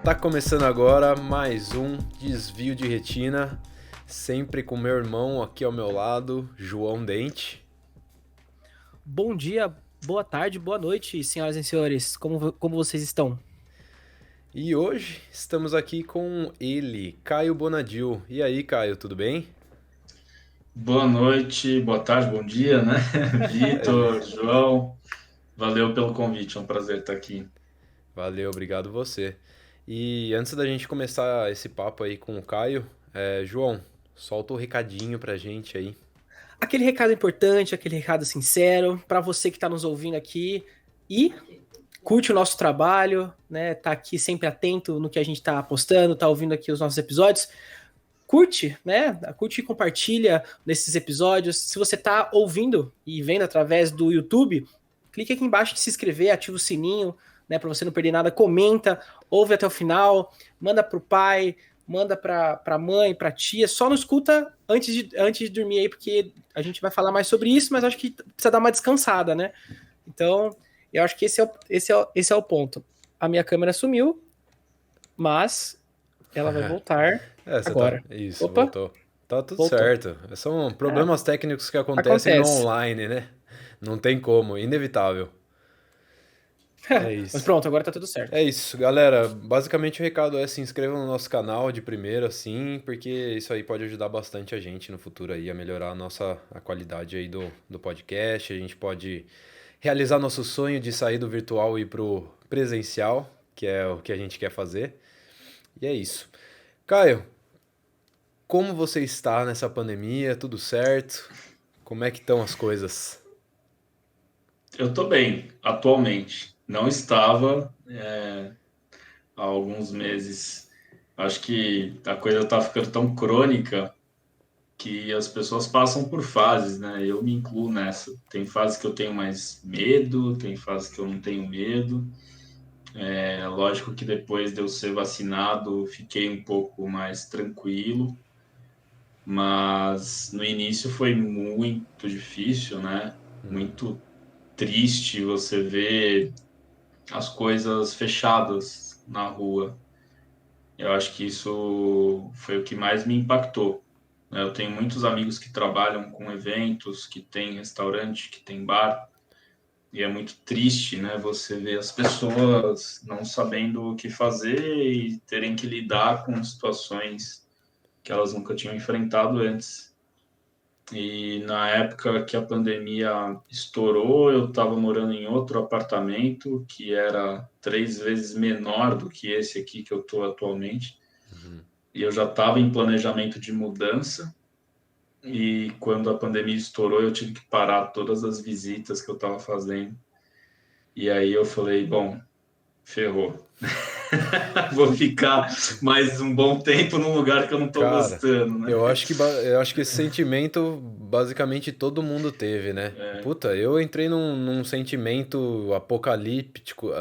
Tá começando agora mais um Desvio de Retina, sempre com meu irmão aqui ao meu lado, João Dente. Bom dia, boa tarde, boa noite, senhoras e senhores. Como vocês estão? E hoje estamos aqui com ele, Caio Bonadil. E aí, Caio, tudo bem? Boa noite, boa tarde, bom dia, né? É, Vitor, João, valeu pelo convite, é um prazer estar aqui. valeu, obrigado você. E antes da gente começar esse papo aí com o Caio, João, solta o recadinho pra gente aí. Aquele recado importante, aquele recado sincero para você que está nos ouvindo aqui e curte o nosso trabalho, né? Tá aqui sempre atento no que a gente está postando, tá ouvindo aqui os nossos episódios. Curte, né? Curte e compartilha nesses episódios. Se você tá ouvindo e vendo através do YouTube, clique aqui embaixo de se inscrever, ativa o sininho, né, para você não perder nada. Comenta, ouve até o final, manda pro pai, manda pra mãe, pra tia. Só não escuta antes de dormir aí, porque a gente vai falar mais sobre isso, mas acho que precisa dar uma descansada, né? Então, eu acho que esse é o ponto. A minha câmera sumiu, mas ela vai voltar Você tá. agora. Isso, Opa, voltou. Tá tudo voltou. certo. São É, problemas técnicos que acontecem no acontece. online, né? Não tem como, inevitável. É Mas isso. pronto, agora tá tudo É certo. isso, galera. Basicamente o recado é se inscrevam no nosso canal de primeira, assim, porque isso aí pode ajudar bastante a gente no futuro aí a melhorar a qualidade aí do podcast. A gente pode realizar nosso sonho de sair do virtual e ir pro presencial, que é o que a gente quer fazer. E é isso. Caio, como você está nessa pandemia? Tudo certo? Como é que estão as coisas? Eu estou bem, atualmente. Não estava há alguns meses. Acho que a coisa está ficando tão crônica que as pessoas passam por fases, né? Eu me incluo nessa. Tem fases que eu tenho mais medo, tem fases que eu não tenho medo. É lógico que depois de eu ser vacinado, fiquei um pouco mais tranquilo. Mas no início foi muito difícil, né? Muito triste você ver as coisas fechadas na rua. Eu acho que isso foi o que mais me impactou, né? Eu tenho muitos amigos que trabalham com eventos, que tem restaurante, que tem bar, e é muito triste, né? Você ver as pessoas não sabendo o que fazer e terem que lidar com situações que elas nunca tinham enfrentado antes. E na época que a pandemia estourou, eu estava morando em outro apartamento que era 3 vezes menor do que esse aqui que eu estou atualmente. E eu já estava em planejamento de mudança. E quando a pandemia estourou, eu tive que parar todas as visitas que eu estava fazendo. E aí eu falei, bom, ferrou. Vou ficar mais um bom tempo num lugar que eu não estou Cara, gostando, né? eu acho que esse sentimento basicamente todo mundo teve, né? Puta, eu entrei num sentimento apocalíptico.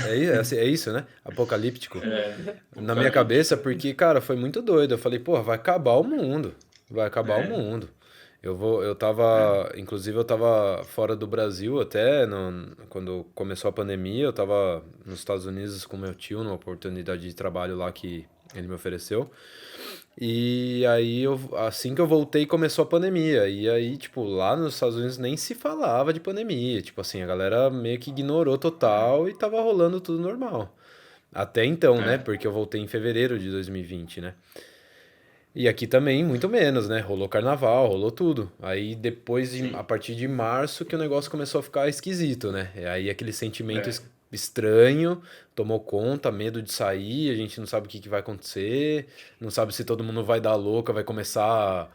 É isso, né? Apocalíptico. É, Na minha cabeça, apocalíptico. porque, cara, foi muito doido. Eu falei, pô, vai acabar o mundo. Vai acabar o É, mundo. é, Inclusive eu tava fora do Brasil até, quando começou a pandemia, eu tava nos Estados Unidos com meu tio, numa oportunidade de trabalho lá que ele me ofereceu. E aí, assim que eu voltei, começou a pandemia. E aí, tipo, lá nos Estados Unidos nem se falava de pandemia. Tipo assim, a galera meio que ignorou total e tava rolando tudo normal. Até então, né? é. Porque eu voltei em fevereiro de 2020, né? E aqui também, muito menos, né? Rolou carnaval, rolou tudo. Aí a Sim, partir de março, que o negócio começou a ficar esquisito, né? E aí aquele sentimento é, estranho tomou conta, medo de sair, a gente não sabe o que vai acontecer, não sabe se todo mundo vai dar louca, vai começar,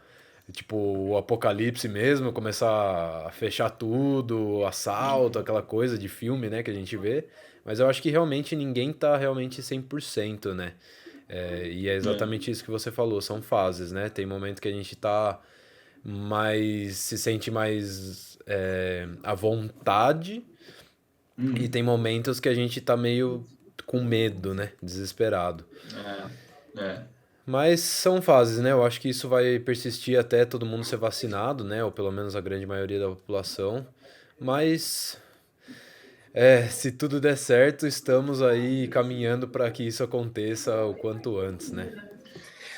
tipo, o apocalipse mesmo, começar a fechar tudo, assalto, aquela coisa de filme, né, que a gente vê. Mas eu acho que realmente ninguém tá realmente 100%, né? E é é. exatamente isso que você falou, são fases, né? Tem momento que a gente tá se sente mais à vontade, e tem momentos que a gente tá meio com medo, né? Desesperado. É. Mas são fases, né? Eu acho que isso vai persistir até todo mundo ser vacinado, né? Ou pelo menos a grande maioria da população. Mas Se tudo der certo, estamos aí caminhando para que isso aconteça o quanto antes, né?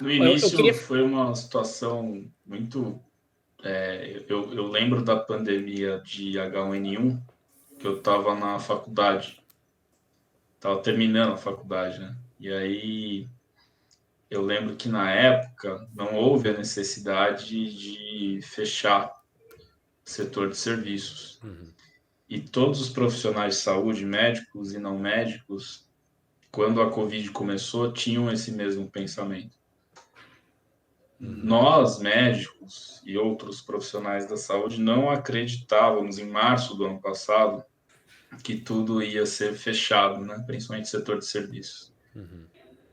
No Eu início queria. foi uma situação muito. Eu lembro da pandemia de H1N1, que eu estava na faculdade, estava terminando a faculdade, né? E aí eu lembro que na época não houve a necessidade de fechar o setor de serviços. E todos os profissionais de saúde, médicos e não médicos, quando a Covid começou, tinham esse mesmo pensamento. Nós, médicos e outros profissionais da saúde, não acreditávamos, em março do ano passado, que tudo ia ser fechado, né? Principalmente o setor de serviços.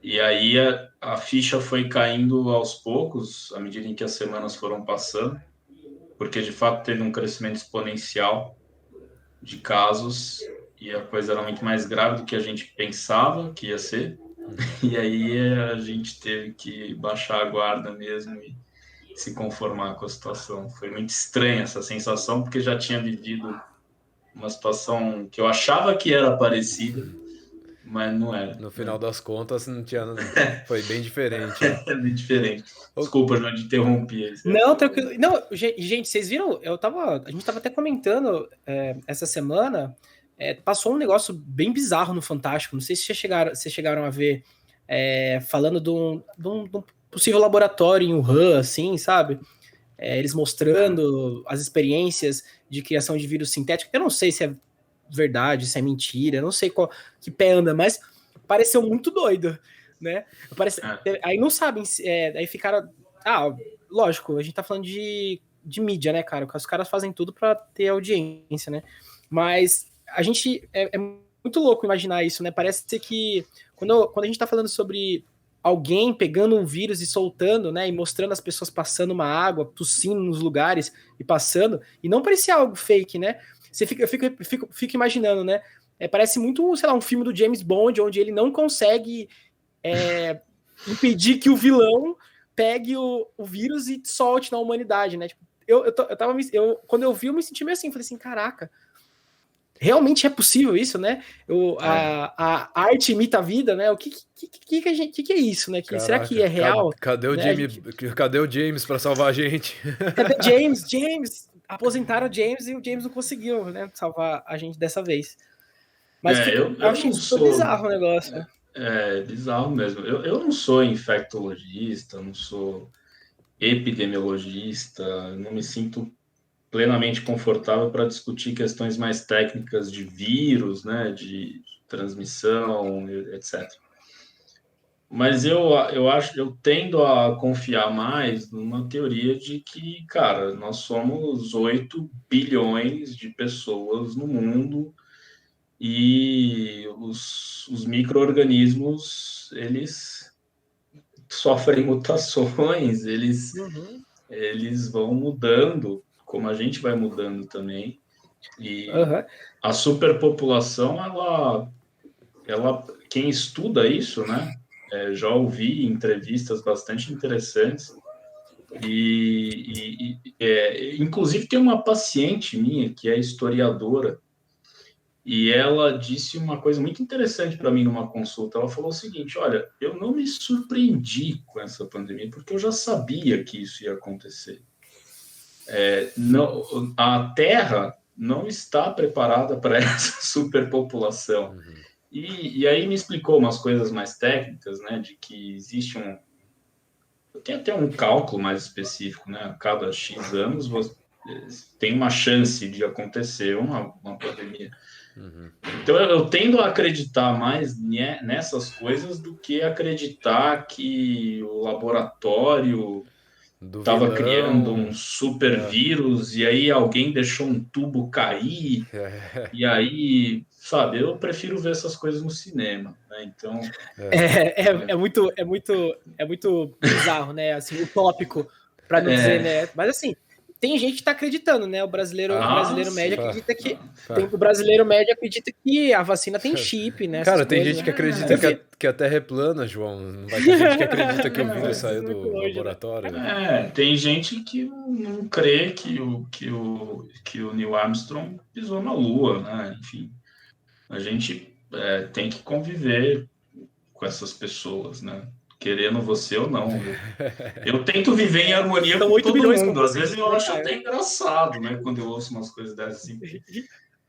E aí a ficha foi caindo aos poucos, à medida em que as semanas foram passando, porque de fato teve um crescimento exponencial de casos e a coisa era muito mais grave do que a gente pensava que ia ser. E aí a gente teve que baixar a guarda mesmo e se conformar com a situação. Foi muito estranha essa sensação, porque já tinha vivido uma situação que eu achava que era parecida, mas não era. No final das contas, não tinha. Foi bem diferente, né? É muito diferente. Desculpa, João, de interromper. Não, tranquilo. Não, gente, vocês viram? A gente tava até comentando essa semana. Passou um negócio bem bizarro no Fantástico. Não sei se vocês chegaram a ver, falando de um possível laboratório em Wuhan, assim, sabe? Eles mostrando as experiências de criação de vírus sintético. Eu não sei se é verdade, se é mentira, eu não sei que pé anda, mas pareceu muito doido, né? Aí não sabem, aí ficaram. Lógico, a gente tá falando de mídia, né, cara? Os caras fazem tudo para ter audiência, né? Mas a gente é muito louco imaginar isso, né? Parece ser que quando a gente tá falando sobre alguém pegando um vírus e soltando, né, e mostrando as pessoas passando uma água, tossindo nos lugares e passando, e não parecia algo fake, né? Eu fico imaginando, né? Parece muito, sei lá, um filme do James Bond, onde ele não consegue impedir que o vilão pegue o vírus e solte na humanidade, né? Tipo, quando eu vi, eu me senti meio assim, falei assim, caraca, realmente é possível isso, né? A arte imita a vida, né? O que é isso, né? Caraca, será que é real? Cadê o né? Cadê o James para salvar a gente? Cadê James? Aposentaram o James e o James não conseguiu, né, salvar a gente dessa vez. Mas eu achei super bizarro o negócio. É bizarro mesmo. Eu não sou infectologista, não sou epidemiologista, não me sinto plenamente confortável para discutir questões mais técnicas de vírus, né, de transmissão, etc. Mas eu tendo a confiar mais numa teoria de que, cara, nós somos 8 bilhões de pessoas no mundo e os micro-organismos, eles sofrem mutações, eles vão mudando, como a gente vai mudando também. E a superpopulação, quem estuda isso, né? Já ouvi entrevistas bastante interessantes inclusive tem uma paciente minha que é historiadora e ela disse uma coisa muito interessante para mim numa consulta. Ela falou o seguinte: olha, eu não me surpreendi com essa pandemia porque eu já sabia que isso ia acontecer. A Terra não está preparada para essa superpopulação. E aí me explicou umas coisas mais técnicas, né, de que existe tem até um cálculo mais específico, né, a cada X anos tem uma chance de acontecer uma pandemia. Então eu tendo a acreditar mais nessas coisas do que acreditar que o laboratório estava criando um super vírus e aí alguém deixou um tubo cair e aí, sabe, eu prefiro ver essas coisas no cinema, né? Então é muito bizarro, né? Assim, utópico, para não dizer, né? Mas assim, tem gente que tá acreditando, né? O brasileiro médio acredita que o brasileiro médio acredita que a vacina tem chip, né? Cara, tem gente que acredita que a Terra é plana, João. Não vai ter gente que acredita que o vírus saiu do laboratório. Tem gente que não crê que o Neil Armstrong pisou na Lua, né? Enfim. A gente tem que conviver com essas pessoas, né? Querendo você ou não. Eu tento viver em harmonia São com 8 todo milhões, como mundo. Às você vezes disse, eu né, acho Caio? até engraçado, né? Quando eu ouço umas coisas dessas, assim, porque,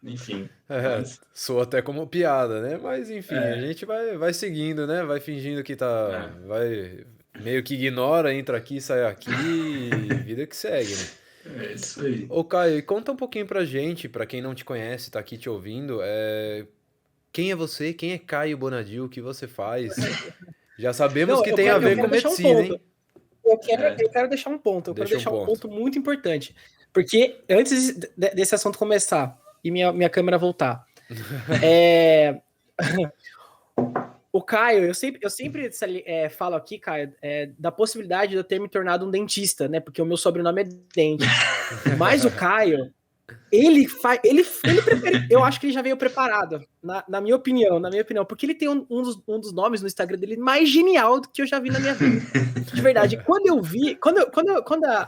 enfim. Mas, Soa até como piada, né? Mas enfim, a é, gente vai seguindo, né? Vai fingindo que tá. é, Vai. Meio que ignora, entra aqui, sai aqui, e vida que segue, né? é isso aí. Ô Caio, e conta um pouquinho pra gente, pra quem não te conhece, tá aqui te ouvindo, quem é você? Quem é Caio Bonadil? O que você faz? Já sabemos Não, que tem a eu ver com quero deixar um medicina, ponto. hein? É, Eu quero deixar um ponto. Eu quero Deixa um deixar um ponto. ponto muito importante. Porque antes desse assunto começar e minha câmera voltar, é, o Caio, eu sempre falo aqui, Caio, da possibilidade de eu ter me tornado um dentista, né? Porque o meu sobrenome é Dente. Mas o Caio, ele faz. Eu acho que ele já veio preparado, na minha opinião, porque ele tem um dos nomes no Instagram dele mais genial do que eu já vi na minha vida. De verdade, quando eu vi, quando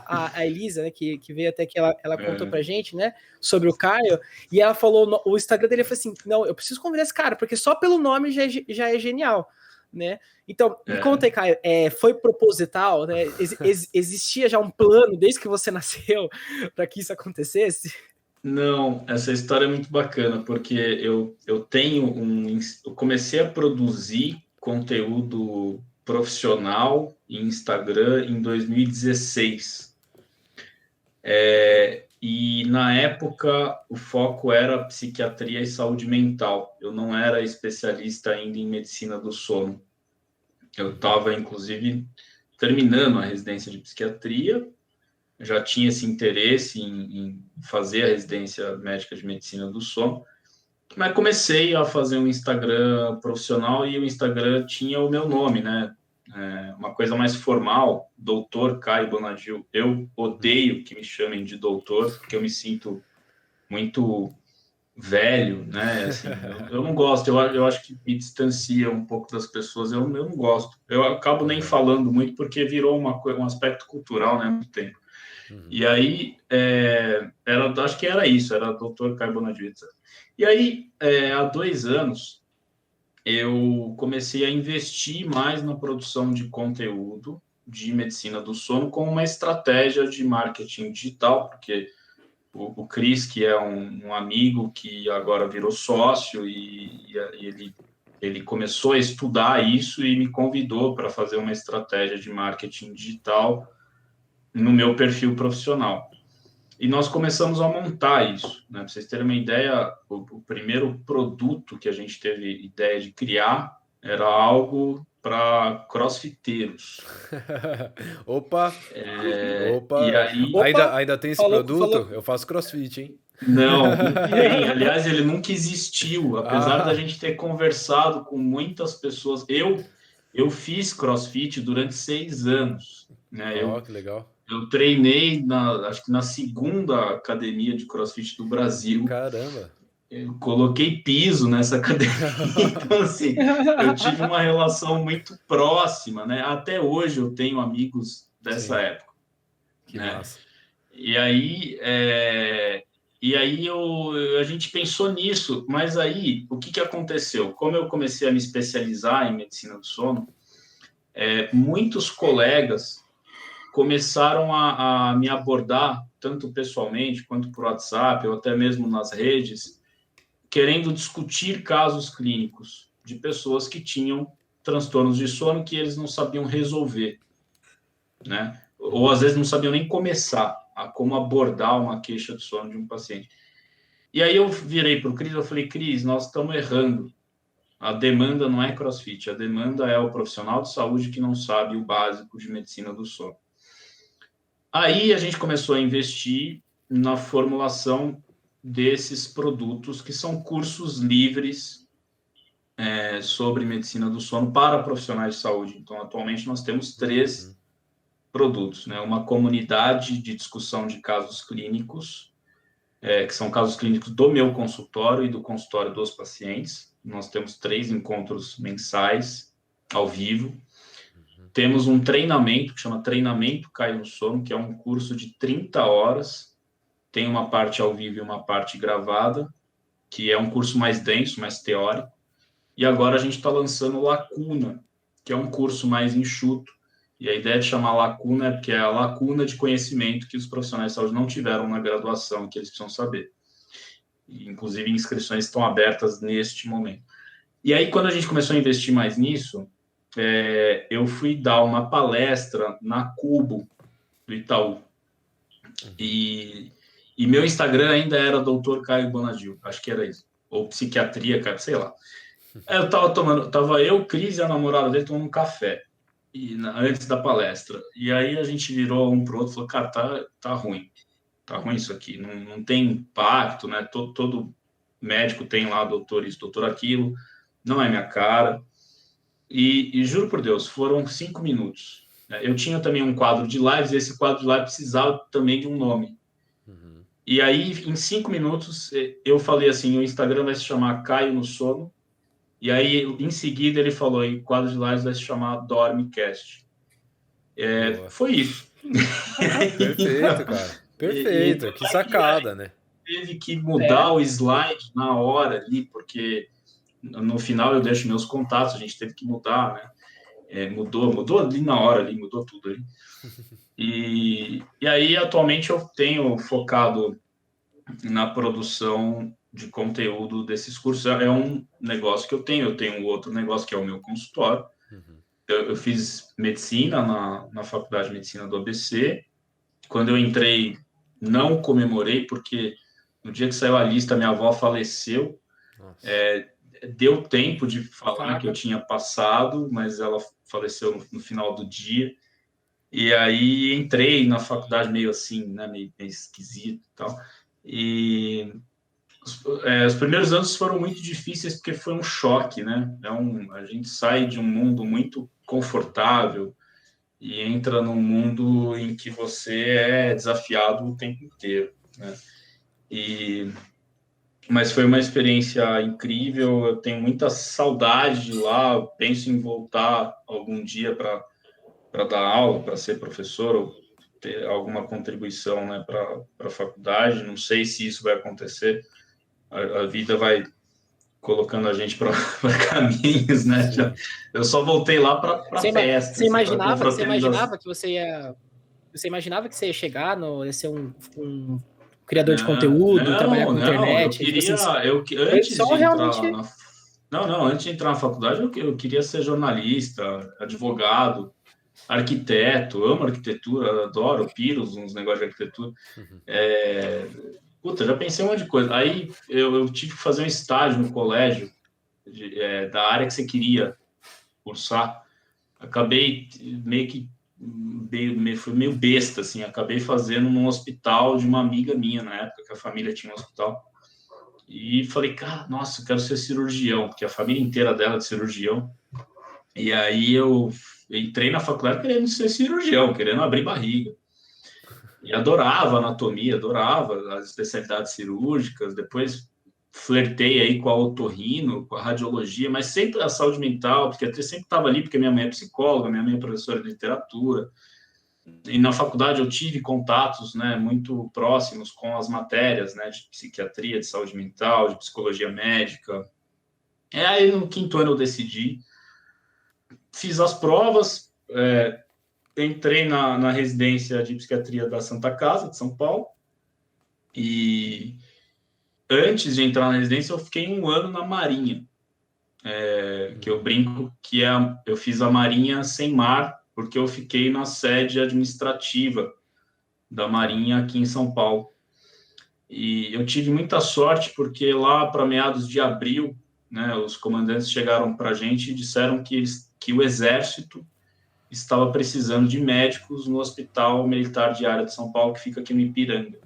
a Elisa, né, que veio até que ela contou é, pra gente, né, sobre o Caio, e ela falou, o Instagram dele, eu falei assim, não, eu preciso convidar esse cara, porque só pelo nome já é genial, né? Então, me conta aí, Caio, foi proposital, né? Existia já um plano desde que você nasceu para que isso acontecesse? Não, essa história é muito bacana, porque eu tenho eu comecei a produzir conteúdo profissional em Instagram em 2016. E na época o foco era psiquiatria e saúde mental. Eu não era especialista ainda em medicina do sono. Eu estava, inclusive, terminando a residência de psiquiatria, já tinha esse interesse em fazer a residência médica de medicina do sono, mas comecei a fazer um Instagram profissional e o Instagram tinha o meu nome, né? Uma coisa mais formal, Doutor Caio Bonadil. Eu odeio que me chamem de doutor, porque eu me sinto muito velho, né? Assim, eu não gosto, eu acho que me distancia um pouco das pessoas, eu não gosto. Eu acabo nem Aham. falando muito porque virou um aspecto cultural, né? Muito tempo. Uhum. E aí, acho que era isso, era Dr. Caio Bonadil. E aí, há 2 anos, eu comecei a investir mais na produção de conteúdo de medicina do sono com uma estratégia de marketing digital, porque o Cris, que é um amigo que agora virou sócio e ele começou a estudar isso e me convidou para fazer uma estratégia de marketing digital no meu perfil profissional. E nós começamos a montar isso, né? Para vocês terem uma ideia, o primeiro produto que a gente teve ideia de criar era algo para crossfiteiros. Opa, E opa. aí, Ainda, Opa, ainda tem esse falou, produto? falou. Eu faço CrossFit, hein? não tem. Aliás, ele nunca existiu, apesar da Ah, gente ter conversado com muitas pessoas. Eu fiz CrossFit durante 6 anos, né? ó, que legal. Eu treinei acho que na segunda academia de CrossFit do Brasil. Caramba. Eu coloquei piso nessa academia, então assim, eu tive uma relação muito próxima, né? Até hoje eu tenho amigos dessa Sim, época, que né? massa. E aí, a gente pensou nisso, mas aí o que aconteceu? Como eu comecei a me especializar em medicina do sono, muitos colegas começaram a me abordar, tanto pessoalmente quanto por WhatsApp, ou até mesmo nas redes, querendo discutir casos clínicos de pessoas que tinham transtornos de sono que eles não sabiam resolver, né? Ou às vezes não sabiam nem começar a como abordar uma queixa de sono de um paciente. E aí eu virei para o Cris, eu falei, Cris, nós estamos errando. A demanda não é CrossFit, a demanda é o profissional de saúde que não sabe o básico de medicina do sono. Aí a gente começou a investir na formulação desses produtos, que são cursos livres sobre medicina do sono para profissionais de saúde. Então, atualmente, nós temos 3 Uhum. produtos, né? Uma comunidade de discussão de casos clínicos, que são casos clínicos do meu consultório e do consultório dos pacientes. Nós temos 3 encontros mensais, ao vivo. Temos um treinamento, que chama Treinamento Cai no Sono, que é um curso de 30 horas. Tem uma parte ao vivo e uma parte gravada. que é um curso mais denso, mais teórico. E agora a gente está lançando o Lacuna, que é um curso mais enxuto. E a ideia de chamar Lacuna é porque é a lacuna de conhecimento que os profissionais de saúde não tiveram na graduação, que eles precisam saber. E, inclusive, inscrições estão abertas neste momento. E aí, quando a gente começou a investir mais nisso, eu fui dar uma palestra na Cubo, do Itaú. E meu Instagram ainda era Dr. Caio Bonadil, acho que era isso. Ou psiquiatria, cara, sei lá. Eu tava eu, Cris e a namorada dele tomando um café antes da palestra. E aí a gente virou um pro outro e falou, cara, tá ruim. Tá ruim isso aqui, não tem impacto, né? Todo médico tem lá doutor isso, doutor aquilo, não é minha cara. E juro por Deus, foram 5 minutos. Eu tinha também um quadro de lives, e esse quadro de live precisava também de um nome. E aí, em 5 minutos, eu falei assim, o Instagram vai se chamar Caio no Sono, e aí, em seguida, ele falou, o quadro de lives vai se chamar Dormecast. Foi isso. Perfeito, cara. Perfeito, que sacada, né? Teve que mudar o slide na hora ali, porque no final eu deixo meus contatos, a gente teve que mudar, né? Mudou ali na hora, ali, mudou tudo ali. E aí, atualmente, eu tenho focado na produção de conteúdo desses cursos. É um negócio que eu tenho um outro negócio que é o meu consultório. Eu fiz medicina na Faculdade de Medicina do ABC. Quando eu entrei, não comemorei, porque no dia que saiu a lista, minha avó faleceu. Deu tempo de falar que eu tinha passado, mas ela faleceu no final do dia. E aí entrei na faculdade meio assim, né, meio esquisito e tal. E os primeiros anos foram muito difíceis porque foi um choque, né? A gente sai de um mundo muito confortável e entra num mundo em que você é desafiado o tempo inteiro, né? Mas foi uma experiência incrível, eu tenho muita saudade de lá, penso em voltar algum dia para dar aula, para ser professor, ou ter alguma contribuição, né, para a faculdade. Não sei se isso vai acontecer, a vida vai colocando a gente para caminhos, né? Eu só voltei lá para festa. Você imaginava que você ia... Você imaginava que você ia chegar no ser um criador de conteúdo, trabalhar com internet? Antes de entrar antes de entrar na faculdade, eu queria ser jornalista, advogado, arquiteto, amo arquitetura, adoro, piro uns negócios de arquitetura. Já pensei um monte de coisa. Aí eu tive que fazer um estágio no colégio da área que você queria cursar. Acabei fui meio besta, assim, acabei fazendo num hospital de uma amiga minha, na época que a família tinha um hospital. E falei, cara, nossa, eu quero ser cirurgião, porque a família inteira dela é de cirurgião. E aí eu entrei na faculdade querendo ser cirurgião, querendo abrir barriga. E adorava anatomia, adorava as especialidades cirúrgicas. Depois flertei aí com a otorrino, com a radiologia, mas sempre a saúde mental, porque até sempre estava ali, porque minha mãe é psicóloga, minha mãe é professora de literatura. E na faculdade eu tive contatos, né, muito próximos com as matérias, né, de psiquiatria, de saúde mental, de psicologia médica. Aí no 5º ano eu decidi, fiz as provas, entrei na residência de psiquiatria da Santa Casa, de São Paulo, e antes de entrar na residência eu fiquei 1 ano na Marinha, que eu brinco que eu fiz a Marinha sem mar, porque eu fiquei na sede administrativa da Marinha aqui em São Paulo. E eu tive muita sorte, porque lá para meados de abril, né, os comandantes chegaram para a gente e disseram que o Exército estava precisando de médicos no Hospital Militar de Área de São Paulo, que fica aqui no Ipiranga.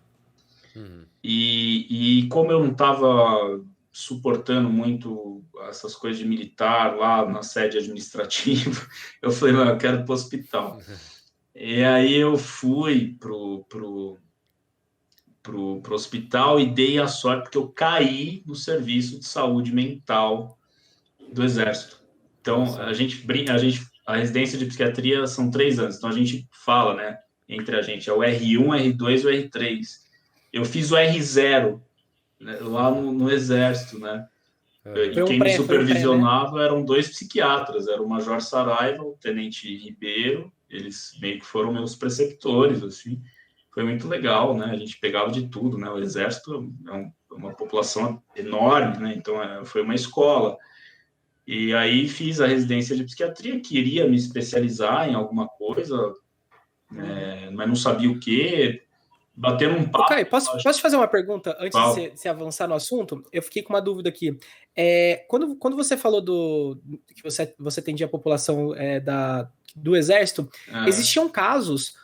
E como eu não estava suportando muito essas coisas de militar lá na sede administrativa, eu falei, eu quero ir para o hospital. E aí eu fui pro hospital e dei a sorte, porque eu caí no serviço de saúde mental do Exército. Então, a residência de psiquiatria são 3 anos, então a gente fala, né, entre a gente, é o R1, R2 e o R3. Eu fiz o R0, né, lá no Exército, né? E Foi um quem me pré, foi um pré, né? supervisionava eram 2 psiquiatras, era o Major Saraiva, o Tenente Ribeiro, eles meio que foram meus preceptores, assim. Foi muito legal, né? A gente pegava de tudo, né? O Exército uma população enorme, né? Então foi uma escola. E aí fiz a residência de psiquiatria, queria me especializar em alguma coisa, mas não sabia o quê. Batendo um papo. Caio, posso te fazer uma pergunta antes de Qual? você avançar no assunto? Eu fiquei com uma dúvida aqui. Quando você falou que você atendia a população do Exército, existiam casos,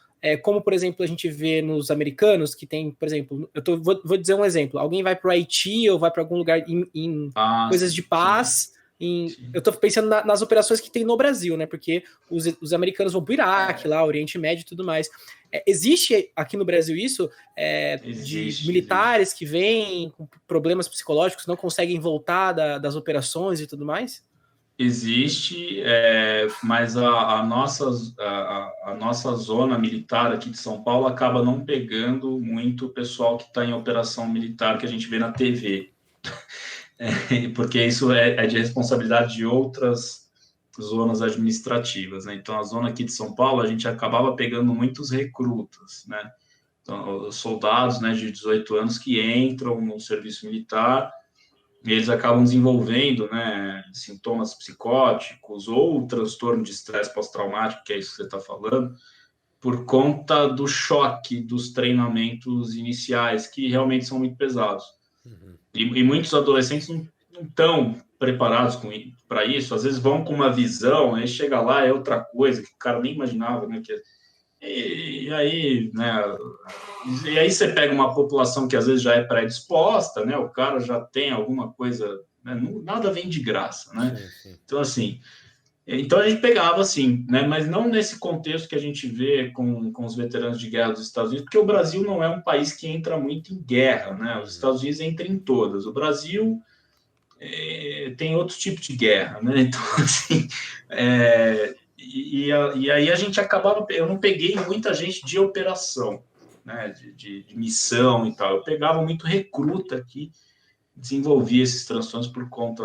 como, por exemplo, a gente vê nos americanos, que tem, por exemplo, vou dizer um exemplo: alguém vai para o Haiti ou vai para algum lugar em coisas de paz. Eu estou pensando nas operações que tem no Brasil, né? Porque os americanos vão para o Iraque, lá, Oriente Médio e tudo mais. Existe aqui no Brasil isso? De militares que vêm com problemas psicológicos, não conseguem voltar das operações e tudo mais? Existe, mas a nossa zona militar aqui de São Paulo acaba não pegando muito o pessoal que está em operação militar que a gente vê na TV. Porque isso é de responsabilidade de outras zonas administrativas, né? Então, a zona aqui de São Paulo, a gente acabava pegando muitos recrutas, né? Então, os soldados, né, de 18 anos que entram no serviço militar, e eles acabam desenvolvendo, né, sintomas psicóticos ou transtorno de estresse pós-traumático, que é isso que você está falando, por conta do choque dos treinamentos iniciais, que realmente são muito pesados. E muitos adolescentes não estão preparados para isso, às vezes vão com uma visão, aí chega lá, é outra coisa, que o cara nem imaginava, né? E aí, né? E aí você pega uma população que às vezes já é predisposta, né? O cara já tem alguma coisa, né? Nada vem de graça, né? Sim. Então, assim, a gente pegava assim, né? Mas não nesse contexto que a gente vê com os veteranos de guerra dos Estados Unidos, porque o Brasil não é um país que entra muito em guerra, né? Os Estados Unidos entram em todas. O Brasil tem outro tipo de guerra, né? Então, assim, e aí a gente acabava... Eu não peguei muita gente de operação, né? De missão e tal. Eu pegava muito recruta que desenvolvia esses transtornos por conta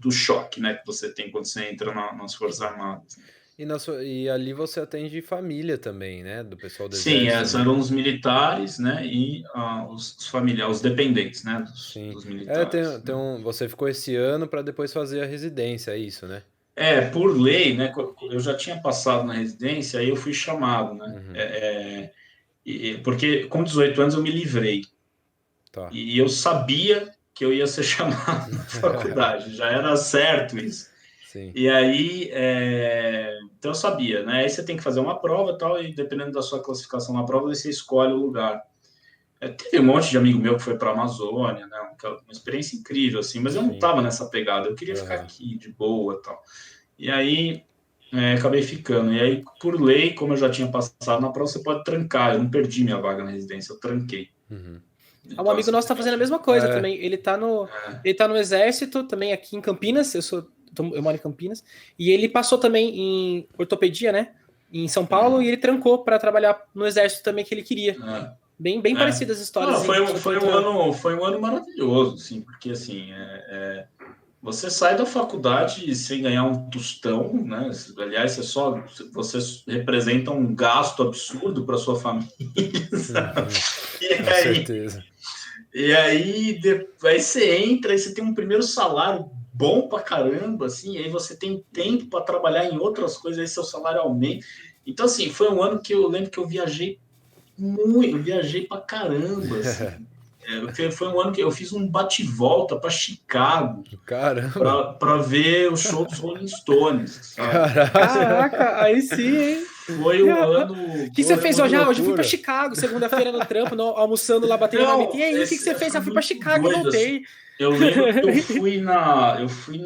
do choque, né, que você tem quando você entra nas Forças Armadas. E ali você atende família também, né? Do pessoal do Sim, Exército. eram os militares, né? E os familiares, os dependentes, né? Dos militares. Você ficou esse ano para depois fazer a residência, é isso, né? Por lei, né? Eu já tinha passado na residência, aí eu fui chamado, né? Porque com 18 anos eu me livrei. Tá. E eu sabia que eu ia ser chamado na faculdade, já era certo isso. Sim. E aí, então eu sabia, né? Aí você tem que fazer uma prova e tal, e dependendo da sua classificação na prova, você escolhe o lugar. Teve um monte de amigo meu que foi para a Amazônia, né? Uma experiência incrível, assim, mas eu não estava nessa pegada, eu queria ficar aqui de boa e tal. E aí, acabei ficando. E aí, por lei, como eu já tinha passado na prova, você pode trancar. Eu não perdi minha vaga na residência, eu tranquei. Um amigo nosso tá fazendo a mesma coisa também. Ele tá no Exército, também aqui em Campinas. Eu moro em Campinas. E ele passou também em ortopedia, né? Em São Paulo, e ele trancou para trabalhar no Exército também, que ele queria. Bem parecidas as histórias. Não, foi um ano maravilhoso, assim, porque assim, você sai da faculdade sem ganhar um tostão, né? Aliás, você representa um gasto absurdo para sua família, sabe? Com certeza. E aí você entra e você tem um primeiro salário bom pra caramba, assim, aí você tem tempo para trabalhar em outras coisas, aí seu salário aumenta. Então, assim, foi um ano que eu lembro que eu viajei muito, eu viajei pra caramba, assim. Foi um ano que eu fiz um bate-volta para Chicago. Caramba! Para ver o show dos Rolling Stones, sabe? Caraca, aí sim, hein? Foi um ano... O que você fez hoje? Hoje eu fui para Chicago, segunda-feira no trampo, almoçando lá, batendo na meta. E aí, o que você fez? Eu fui para Chicago e voltei. Assim. Eu lembro que eu fui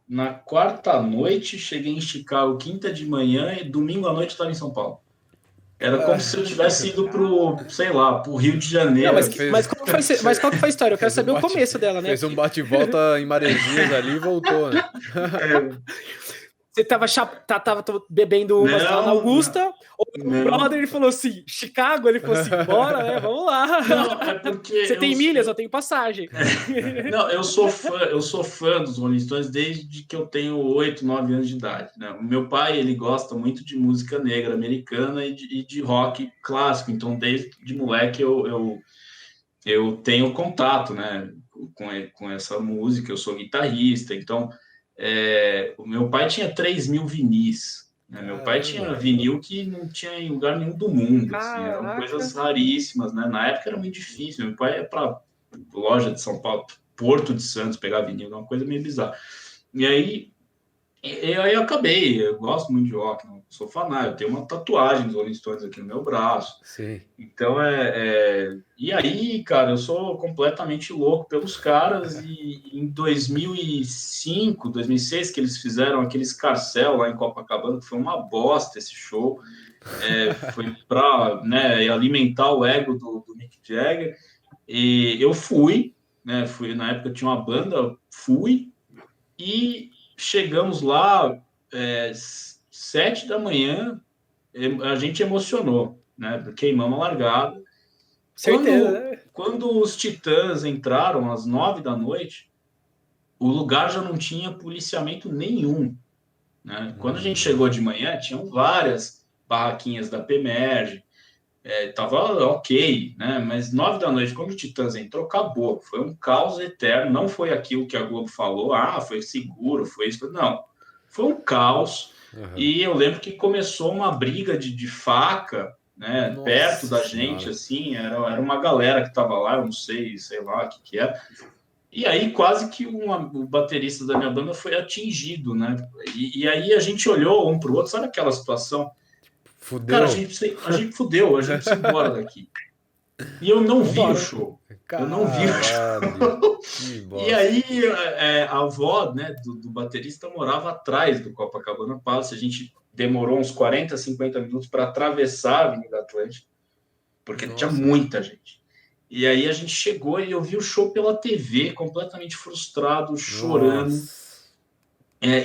na quarta noite, cheguei em Chicago quinta de manhã e domingo à noite estava em São Paulo. Era como se eu tivesse ido pro Rio de Janeiro. Não, mas qual que foi a história? Eu quero saber o começo dela, né? Fez um bate-volta em Maresias ali e voltou, né? Você tava bebendo umas lá na Não, Augusta, ou o não. brother ele falou assim, Chicago, ele falou assim, bora, né? Vamos lá. Não, é porque Você tem milhas, eu tenho passagem. Não, eu sou fã dos Rolling Stones desde que eu tenho 8, 9 anos de idade, né? O meu pai, ele gosta muito de música negra americana e de rock clássico, então desde de moleque eu tenho contato, né, com essa música, eu sou guitarrista, então o meu pai tinha 3.000 vinis, né? Meu pai tinha Caramba. vinil que não tinha em lugar nenhum do mundo, assim, eram Caraca. coisas raríssimas, né? Na época era muito difícil, meu pai ia para loja de São Paulo, Porto de Santos, pegar vinil, uma coisa meio bizarra. E aí eu acabei, eu gosto muito de rock, não sou fanático, eu tenho uma tatuagem dos Rolling Stones aqui no meu braço. Sim. Então E aí, cara, eu sou completamente louco pelos caras. E em 2005, 2006, que eles fizeram aquele escarcéu lá em Copacabana, que foi uma bosta esse show. Foi para, né, alimentar o ego do Mick Jagger. E eu fui, né? Na época tinha uma banda, fui e chegamos lá 7 da manhã. A gente emocionou, né? Queimamos a largada. Certeza, né? Quando os Titãs entraram às 9 da noite, o lugar já não tinha policiamento nenhum, né? Quando a gente chegou de manhã, tinham várias barraquinhas da PEMERG, tava ok, né? Mas 9 da noite, quando o Titãs entrou, acabou. Foi um caos eterno. Não foi aquilo que a Globo falou, foi seguro, foi isso. Não, foi um caos. E eu lembro que começou uma briga de faca, né, Nossa perto da Senhora. gente, assim, era uma galera que estava lá, eu não sei lá o que era. E aí quase que o baterista da minha banda foi atingido, né? E aí a gente olhou um para o outro, sabe aquela situação? Cara, Fudeu. a gente fudeu, a gente precisa ir embora daqui. E eu não vi o show. Eu não vi o Caralho. show. Que E bosta. aí a avó, né, do baterista morava atrás do Copacabana Palace. A gente demorou uns 40, 50 minutos para atravessar a Avenida Atlântica, porque tinha Nossa. muita gente. E aí a gente chegou e eu vi o show pela TV, completamente frustrado, chorando. Nossa.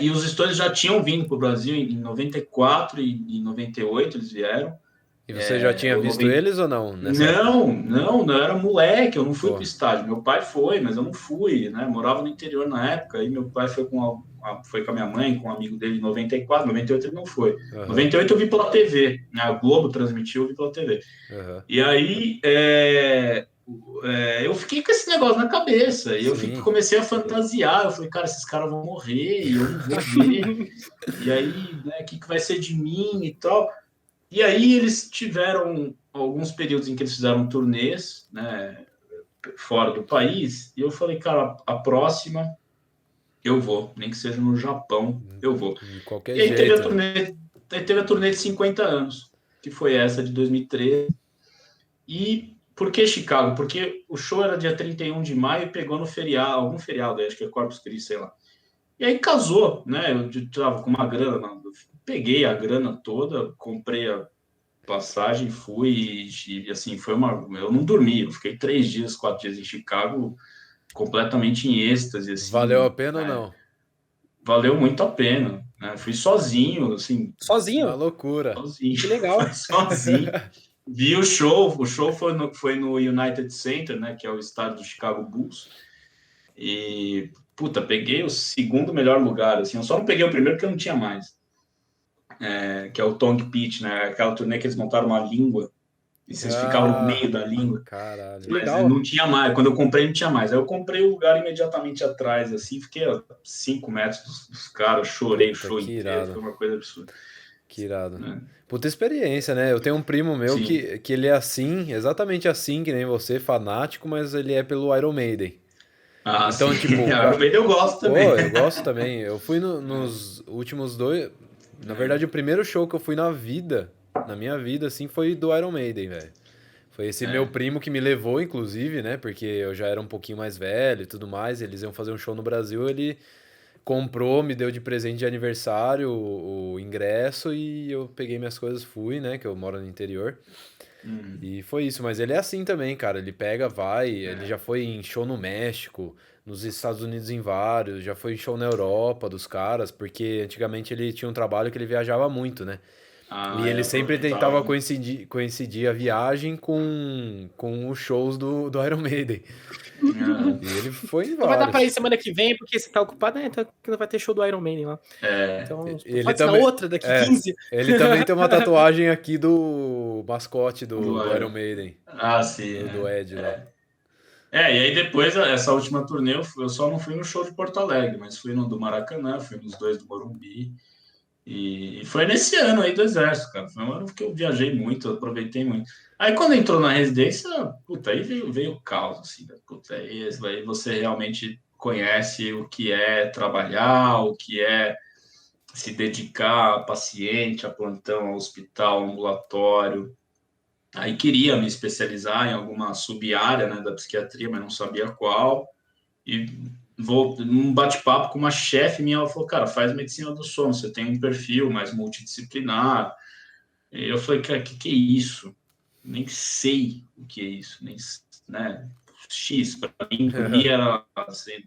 E os Stones já tinham vindo para o Brasil em 94 e em 98, eles vieram. E você já tinha Eu visto 90... eles ou não nessa época? Não, eu era moleque, eu não fui Pô. pro estádio. Meu pai foi, mas eu não fui, né? Morava no interior na época, aí meu pai foi foi com a minha mãe, com um amigo dele em 94, 98 ele não foi. Uhum. 98 eu vi pela TV, né? A Globo transmitiu, eu vi pela TV. Uhum. E aí eu fiquei com esse negócio na cabeça, e eu comecei a fantasiar, eu falei, cara, esses caras vão morrer, e eu não vou ver, e aí, né, o que vai ser de mim e tal. E aí eles tiveram alguns períodos em que eles fizeram turnês, né, fora do país, e eu falei, cara, a próxima eu vou, nem que seja no Japão, eu vou. De qualquer E aí jeito. teve a turnê de 50 anos, que foi essa de 2013. E por que Chicago? Porque o show era dia 31 de maio e pegou no feriado, algum feriado, acho que é Corpus Christi, sei lá. E aí casou, né? Eu tava com uma grana, peguei a grana toda, comprei a passagem, fui e assim, eu não dormi, eu fiquei 3 dias, 4 dias em Chicago, completamente em êxtase, assim. Valeu a pena ou não? Valeu muito a pena, né? Fui sozinho, assim. Uma Sozinho? loucura. Sozinho. Que legal. Fui sozinho. Vi o show foi no United Center, né? Que é o estádio do Chicago Bulls. E, puta, peguei o segundo melhor lugar, assim. Eu só não peguei o primeiro porque eu não tinha mais. Que é o Tongue Pitch, né? Aquela turnê que eles montaram uma língua e vocês ficavam no meio da língua. Caralho. Que Mas legal. não tinha mais. Quando eu comprei, não tinha mais. Aí eu comprei o lugar imediatamente atrás, assim. Fiquei a 5 metros dos caras, chorei o show inteiro. Irado. Foi uma coisa absurda. Que irado. Né? Puta experiência, né? Eu tenho um primo meu que ele é assim, exatamente assim, que nem você, fanático, mas ele é pelo Iron Maiden. Então, Sim. tipo, Iron Maiden eu gosto também. Pô, eu gosto também. Eu fui nos últimos 2. Na verdade, o primeiro show que eu fui na minha vida, assim, foi do Iron Maiden, velho. Foi esse meu primo que me levou, inclusive, né? Porque eu já era um pouquinho mais velho e tudo mais. Eles iam fazer um show no Brasil, ele comprou, me deu de presente de aniversário o ingresso e eu peguei minhas coisas, fui, né? Que eu moro no interior. E foi isso, mas ele é assim também, cara. Ele pega, vai, ele já foi em show no México, nos Estados Unidos em vários, já foi em show na Europa dos caras, porque antigamente ele tinha um trabalho que ele viajava muito, né? E ele sempre tentava Aproveitava. coincidir a viagem com os shows do Iron Maiden. É, E ele foi em Não vai dar pra ir vários. semana que vem, porque você tá ocupado, né? Então não vai ter show do Iron Maiden lá. é, Então, Ele pode ser na também, outra, daqui 15. ele também tem uma tatuagem aqui do mascote do do Iron Iron. Maiden, Ah, sim. do Ed lá. E aí depois, essa última turnê, eu só não fui no show de Porto Alegre, mas fui no do Maracanã, fui nos dois do Morumbi. E foi nesse ano aí do Exército, cara. Foi um ano que eu viajei muito, eu aproveitei muito. Aí quando entrou na residência, puta, aí veio o caos, assim, né? Puta, aí você realmente conhece o que é trabalhar, o que é se dedicar a paciente, a plantão, a hospital, ambulatório. Aí queria me especializar em alguma sub-área, né, da psiquiatria, mas não sabia qual. E vou num bate-papo com uma chefe minha, ela falou, cara, faz medicina do sono, você tem um perfil mais multidisciplinar. E eu falei, cara, que é isso? Nem sei o que é isso, nem, né? X, para mim, dormir era assim,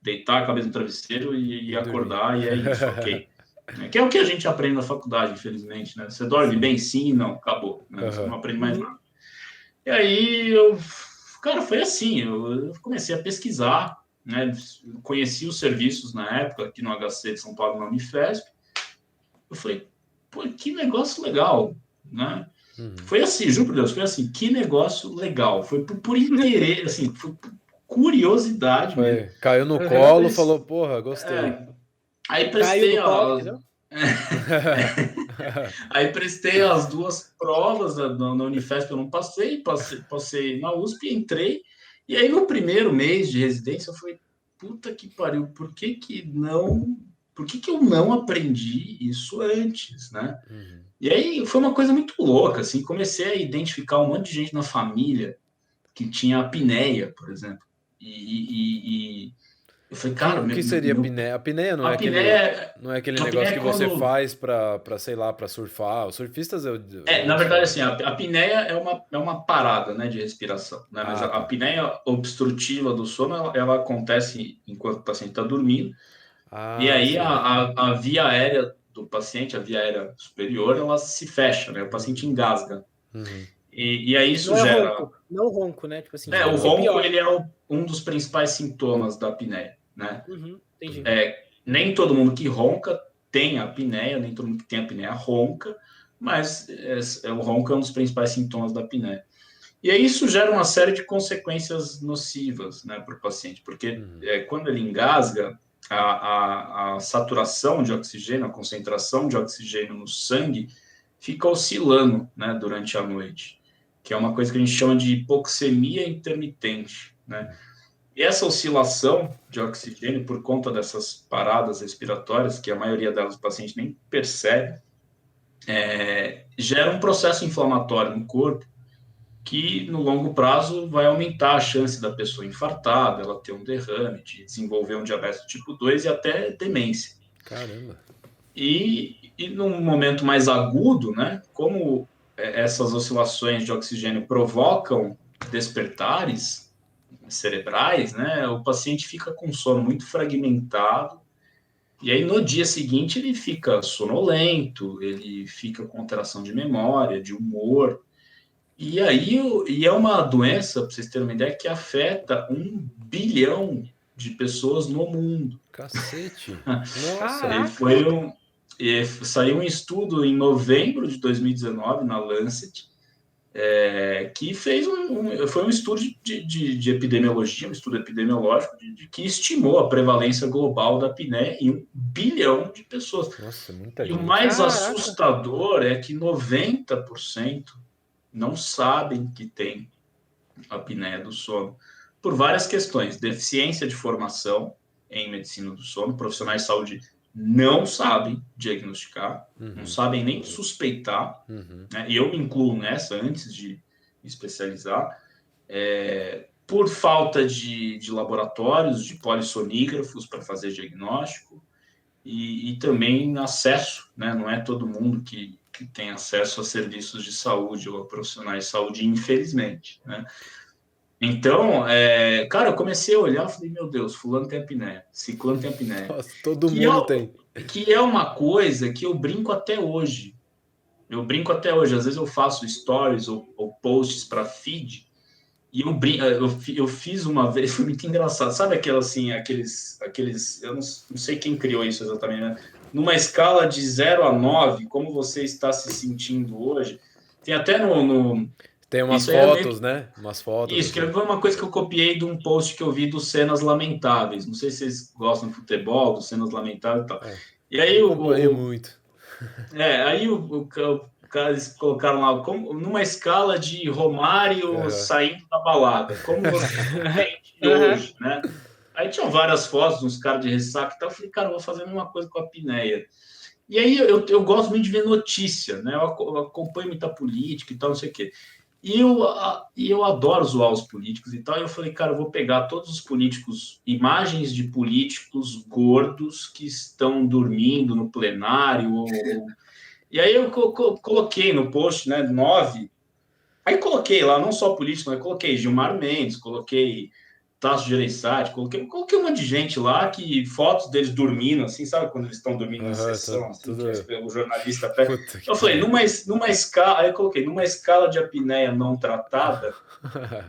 deitar a cabeça no travesseiro e E dormir. acordar, e é isso, ok. Que é o que a gente aprende na faculdade, infelizmente, né? Você dorme bem, sim, não, acabou, né? Você não aprende mais nada. E aí, cara, foi assim, eu comecei a pesquisar, né? Conheci os serviços na época, aqui no HC de São Paulo, na Unifesp. Eu falei, pô, que negócio legal, né? Foi assim, juro por Deus, foi assim, que negócio legal. Foi por interesse, assim, foi por curiosidade mesmo. Caiu no Aí, colo, falou, porra, gostei. aí Caiu prestei no colo, entendeu? aí prestei as duas provas na Unifesp, eu não passei na USP, entrei, e aí no primeiro mês de residência eu falei, puta que pariu, por que eu não aprendi isso antes, né? E aí foi uma coisa muito louca, assim, comecei a identificar um monte de gente na família que tinha apneia, por exemplo, e eu falei, cara, O que seria apneia? Apneia não é apneia, não é aquele apneia negócio é que você quando faz pra sei lá, pra surfar. Os surfistas na eu verdade, sei. assim, a apneia é uma parada, né, de respiração, né? Mas Ah, a tá. apneia obstrutiva do sono, ela acontece enquanto o paciente está dormindo, e Ah, aí sei. a via aérea do paciente, a via aérea superior, ela se fecha, né? O paciente engasga. E aí isso Não é gera... ronco. Não ronco, né? Tipo assim, O pode ser ronco, pior. ele é um dos principais sintomas da apneia, né? Entendi. Nem todo mundo que ronca tem apneia, nem todo mundo que tem apneia ronca, mas o ronco é um dos principais sintomas da apneia. E aí isso gera uma série de consequências nocivas, né, para o paciente, porque quando ele engasga, a saturação de oxigênio, a concentração de oxigênio no sangue fica oscilando, né, durante a noite, que é uma coisa que a gente chama de hipoxemia intermitente, né? E essa oscilação de oxigênio, por conta dessas paradas respiratórias, que a maioria delas o paciente nem percebe, gera um processo inflamatório no corpo que, no longo prazo, vai aumentar a chance da pessoa infartar, dela ter um derrame, de desenvolver um diabetes tipo 2 e até demência. Caramba. E num momento mais agudo, né, como essas oscilações de oxigênio provocam despertares cerebrais, né, o paciente fica com sono muito fragmentado, e aí no dia seguinte ele fica sonolento, ele fica com alteração de memória, de humor, e é uma doença, para vocês terem uma ideia, que afeta 1 bilhão de pessoas no mundo. Cacete. E Nossa. foi saiu um estudo em novembro de 2019 na Lancet, que fez foi um estudo de epidemiologia, um estudo epidemiológico que estimou a prevalência global da apneia em 1 bilhão de pessoas. Nossa, muita E o gente. mais Caraca. assustador é que 90% não sabem que tem apneia do sono, por várias questões. Deficiência de formação em medicina do sono, profissionais de saúde não sabem diagnosticar, não sabem nem suspeitar, né? E eu me incluo nessa antes de me especializar, por falta de laboratórios, de polissonígrafos para fazer diagnóstico, e também acesso, né? Não é todo mundo que que tem acesso a serviços de saúde ou a profissionais de saúde, infelizmente, né? Então, cara, eu comecei a olhar e falei, meu Deus, fulano tem apneia, ciclano tem apneia. Nossa, todo Que mundo tem. que é uma coisa que eu brinco até hoje. Às vezes eu faço stories ou posts para feed, e eu fiz uma vez, foi muito engraçado. Sabe aqueles eu não sei quem criou isso exatamente, né? Numa escala de 0 a 9, como você está se sentindo hoje? Tem até Tem umas isso aí é meio fotos, né? Umas fotos, isso, que assim. foi uma coisa que eu copiei de um post que eu vi dos Cenas Lamentáveis. Não sei se vocês gostam de futebol, dos Cenas Lamentáveis e tal. É, E aí não acompanho muito. cara, eles colocaram lá, numa escala de Romário Aham. saindo da balada, como você se sente hoje, né? Aí tinham várias fotos, uns caras de ressaca e tal. Eu falei, cara, eu vou fazer a mesma coisa com a apneia. E aí eu gosto muito de ver notícia, né? Eu acompanho muita política e tal, não sei o quê. E eu adoro zoar os políticos e tal. E eu falei, cara, eu vou pegar todos os políticos, imagens de políticos gordos que estão dormindo no plenário. E aí eu coloquei no post, né, 9. Aí coloquei lá, não só político, mas coloquei Gilmar Mendes, coloquei Tasso Gereissati, coloquei um monte de gente lá, que fotos deles dormindo, assim, sabe quando eles estão dormindo na Aham, sessão, assim, que tudo. o jornalista pega. Puta que Eu falei, pariu. numa escala, aí eu coloquei, numa escala de apneia não tratada,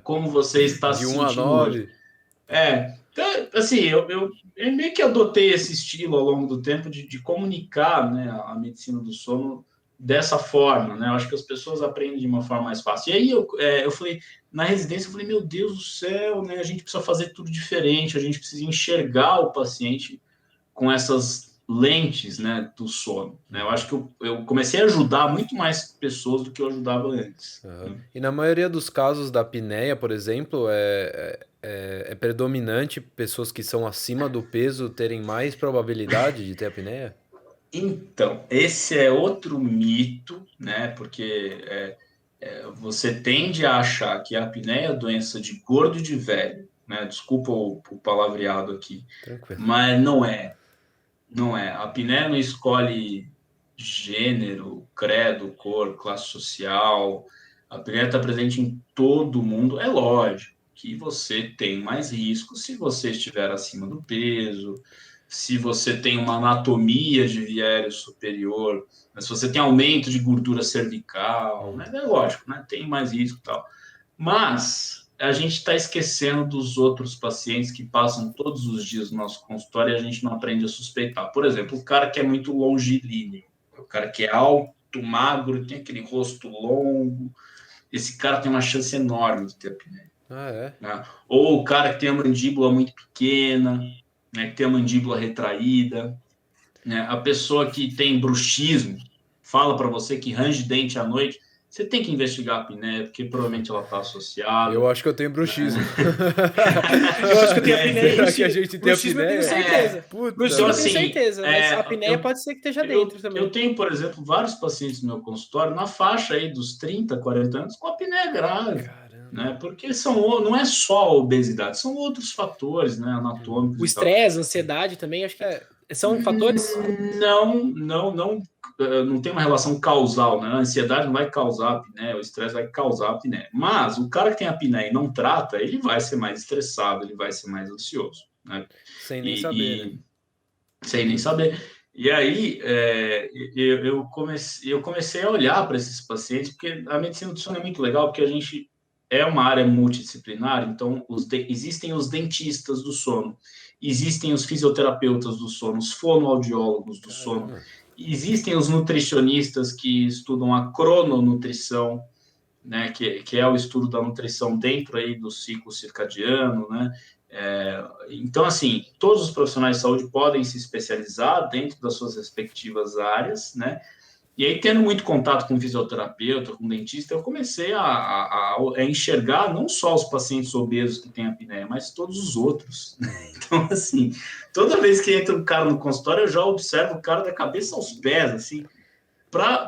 como você está De se 1 a sentindo hoje? 9. Então, assim, eu meio que adotei esse estilo ao longo do tempo de comunicar, né, a medicina do sono dessa forma, né? Eu acho que as pessoas aprendem de uma forma mais fácil. E aí eu falei, na residência, eu falei, meu Deus do céu, né? A gente precisa fazer tudo diferente, a gente precisa enxergar o paciente com essas lentes, né, do sono, né? Eu acho que eu comecei a ajudar muito mais pessoas do que eu ajudava antes, Aham. né? E na maioria dos casos da apneia, por exemplo, é predominante pessoas que são acima do peso terem mais probabilidade de ter apneia? Então, esse é outro mito, né? Porque você tende a achar que a apneia é doença de gordo e de velho, né? Desculpa o palavreado aqui, Tranquilo. mas não é. Não é. A apneia não escolhe gênero, credo, cor, classe social. A apneia está presente em todo mundo. É lógico que você tem mais risco se você estiver acima do peso, se você tem uma anatomia de viés superior, se você tem aumento de gordura cervical, né? É lógico, né? Tem mais risco e tal. Mas a gente está esquecendo dos outros pacientes que passam todos os dias no nosso consultório e a gente não aprende a suspeitar. Por exemplo, o cara que é muito longilíneo, o cara que é alto, magro, tem aquele rosto longo, esse cara tem uma chance enorme de ter apneia. Ah, é? Né? Ou o cara que tem a mandíbula muito pequena, né, que tem a mandíbula retraída, né? A pessoa que tem bruxismo, fala para você que range dente à noite, você tem que investigar a apneia, porque provavelmente ela está Eu associada. acho que eu tenho bruxismo. Eu acho que eu tenho apneia. Será que a gente tem Bruxismo eu tenho apneia? certeza. Puta, Bruxismo Então, eu tenho velho. assim, certeza, mas a apneia pode ser que esteja dentro eu também. tenho, por exemplo, vários pacientes no meu consultório na faixa aí dos 30, 40 anos com apneia grave, Caramba. né? Porque não é só a obesidade, são outros fatores, né, anatômicos O e tal. estresse, a ansiedade também, acho que É, são fatores. Não tem uma relação causal, né? A ansiedade não vai causar apneia, o estresse vai causar apneia. Mas o cara que tem apneia e não trata, ele vai ser mais estressado, ele vai ser mais ansioso, né? sem nem saber, né? E sem nem saber. E aí eu comecei a olhar para esses pacientes, porque a medicina do sono é muito legal, porque a gente é uma área multidisciplinar, então existem os dentistas do sono, existem os fisioterapeutas do sono, os fonoaudiólogos do sono, Caramba. existem os nutricionistas que estudam a crononutrição, né, que é o estudo da nutrição dentro aí do ciclo circadiano, né? Então, assim, todos os profissionais de saúde podem se especializar dentro das suas respectivas áreas, né? E aí, tendo muito contato com fisioterapeuta, com dentista, eu comecei a enxergar não só os pacientes obesos que têm apneia, mas todos os outros. Então, assim, toda vez que entra um cara no consultório, eu já observo o cara da cabeça aos pés, assim,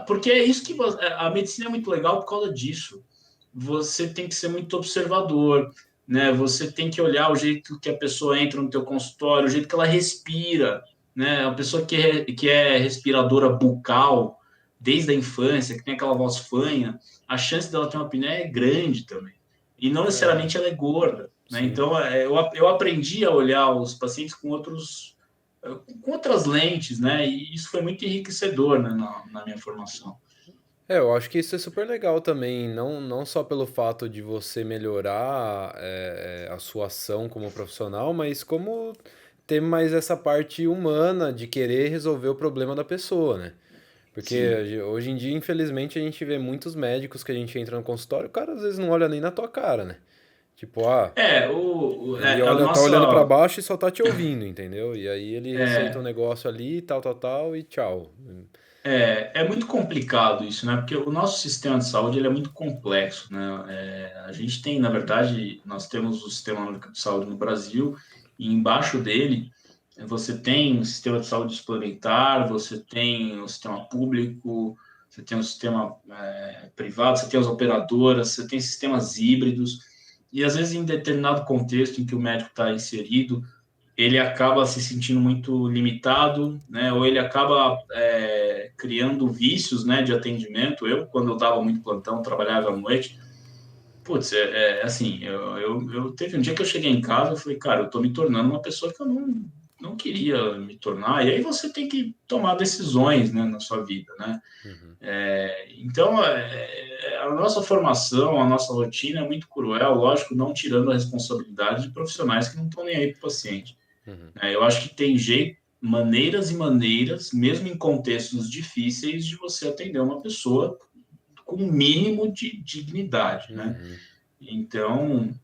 porque é isso que a medicina é muito legal por causa disso. Você tem que ser muito observador, né? Você tem que olhar o jeito que a pessoa entra no teu consultório, o jeito que ela respira, né? A pessoa que é respiradora bucal, desde a infância, que tem aquela voz fanha, a chance dela ter uma apneia é grande também. E não necessariamente ela é gorda, né? Então, eu aprendi a olhar os pacientes com outras lentes, né? E isso foi muito enriquecedor, né, na minha formação. Eu acho que isso é super legal também, não só pelo fato de você melhorar a sua ação como profissional, mas como ter mais essa parte humana de querer resolver o problema da pessoa, né? Porque hoje em dia, infelizmente, a gente vê muitos médicos que a gente entra no consultório, o cara às vezes não olha nem na tua cara, né? Tipo, ele A tá olhando pra nossa... baixo e só tá te ouvindo, entendeu? E aí ele receita um negócio ali, tal, e tchau. É muito complicado isso, né? Porque o nosso sistema de saúde ele é muito complexo, né? A gente tem, na verdade, nós temos o Sistema Único de Saúde no Brasil e embaixo dele você tem o sistema de saúde suplementar, você tem o sistema público, você tem o sistema privado, você tem as operadoras, você tem sistemas híbridos e às vezes em determinado contexto em que o médico está inserido ele acaba se sentindo muito limitado, né? Ou ele acaba criando vícios, né, de atendimento. Eu, quando eu estava muito plantão, trabalhava à noite. Putz, assim, eu teve um dia que eu cheguei em casa e falei, cara, eu estou me tornando uma pessoa que eu não queria me tornar. E aí você tem que tomar decisões, né, na sua vida, né? Uhum. Então, a nossa formação, a nossa rotina é muito cruel, lógico, não tirando a responsabilidade de profissionais que não estão nem aí para o paciente. Uhum. Eu acho que tem maneiras e maneiras, mesmo em contextos difíceis, de você atender uma pessoa com um mínimo de dignidade, né? Uhum. Então,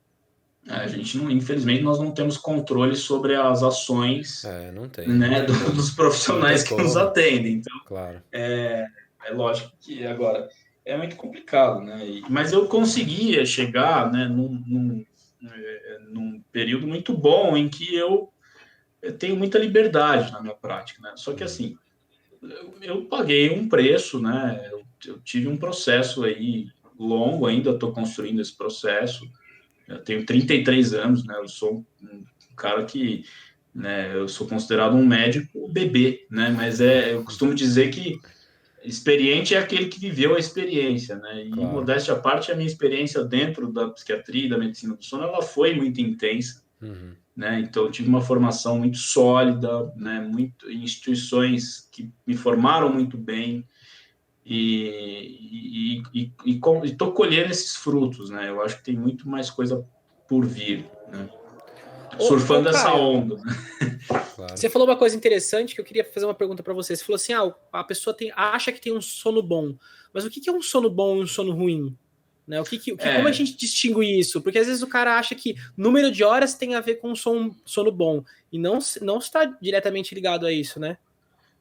a gente não, infelizmente, nós não temos controle sobre as ações, Não tem, não né, tem como. dos Não tem profissionais que nos como, atendem. Então, claro. é lógico que agora é muito complicado, né? Mas eu conseguia chegar, né, num período muito bom em que eu tenho muita liberdade na minha prática, né? Só que Uhum. assim, eu paguei um preço, né? Eu tive um processo aí longo, ainda estou construindo esse processo. Eu tenho 33 anos, né? Eu sou um cara que, né? Eu sou considerado um médico bebê, né? Mas eu costumo dizer que experiente é aquele que viveu a experiência, né? E Claro. modéstia à parte, a minha experiência dentro da psiquiatria e da medicina do sono, ela foi muito intensa. Uhum. Né? Então, eu tive uma formação muito sólida, né? Muito, em instituições que me formaram muito bem e estou colhendo esses frutos. Né? Eu acho que tem muito mais coisa por vir, né? Ô, Surfando essa Caio, onda. Né? Claro. você falou uma coisa interessante que eu queria fazer uma pergunta para você. Você falou assim: a pessoa acha que tem um sono bom. Mas o que é um sono bom e um sono ruim? Né? Como a gente distingue isso? Porque às vezes o cara acha que número de horas tem a ver com sono bom. E não está diretamente ligado a isso, né?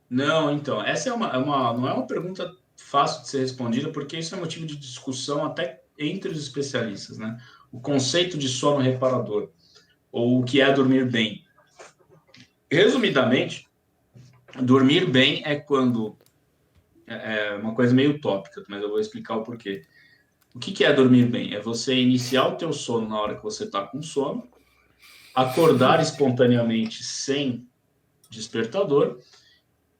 Não, então, essa não é uma pergunta fácil de ser respondida, porque isso é motivo de discussão até entre os especialistas. Né? O conceito de sono reparador, ou o que é dormir bem. Resumidamente, dormir bem é quando é uma coisa meio utópica, mas eu vou explicar o porquê. O que é dormir bem? É você iniciar o teu sono na hora que você está com sono, acordar espontaneamente sem despertador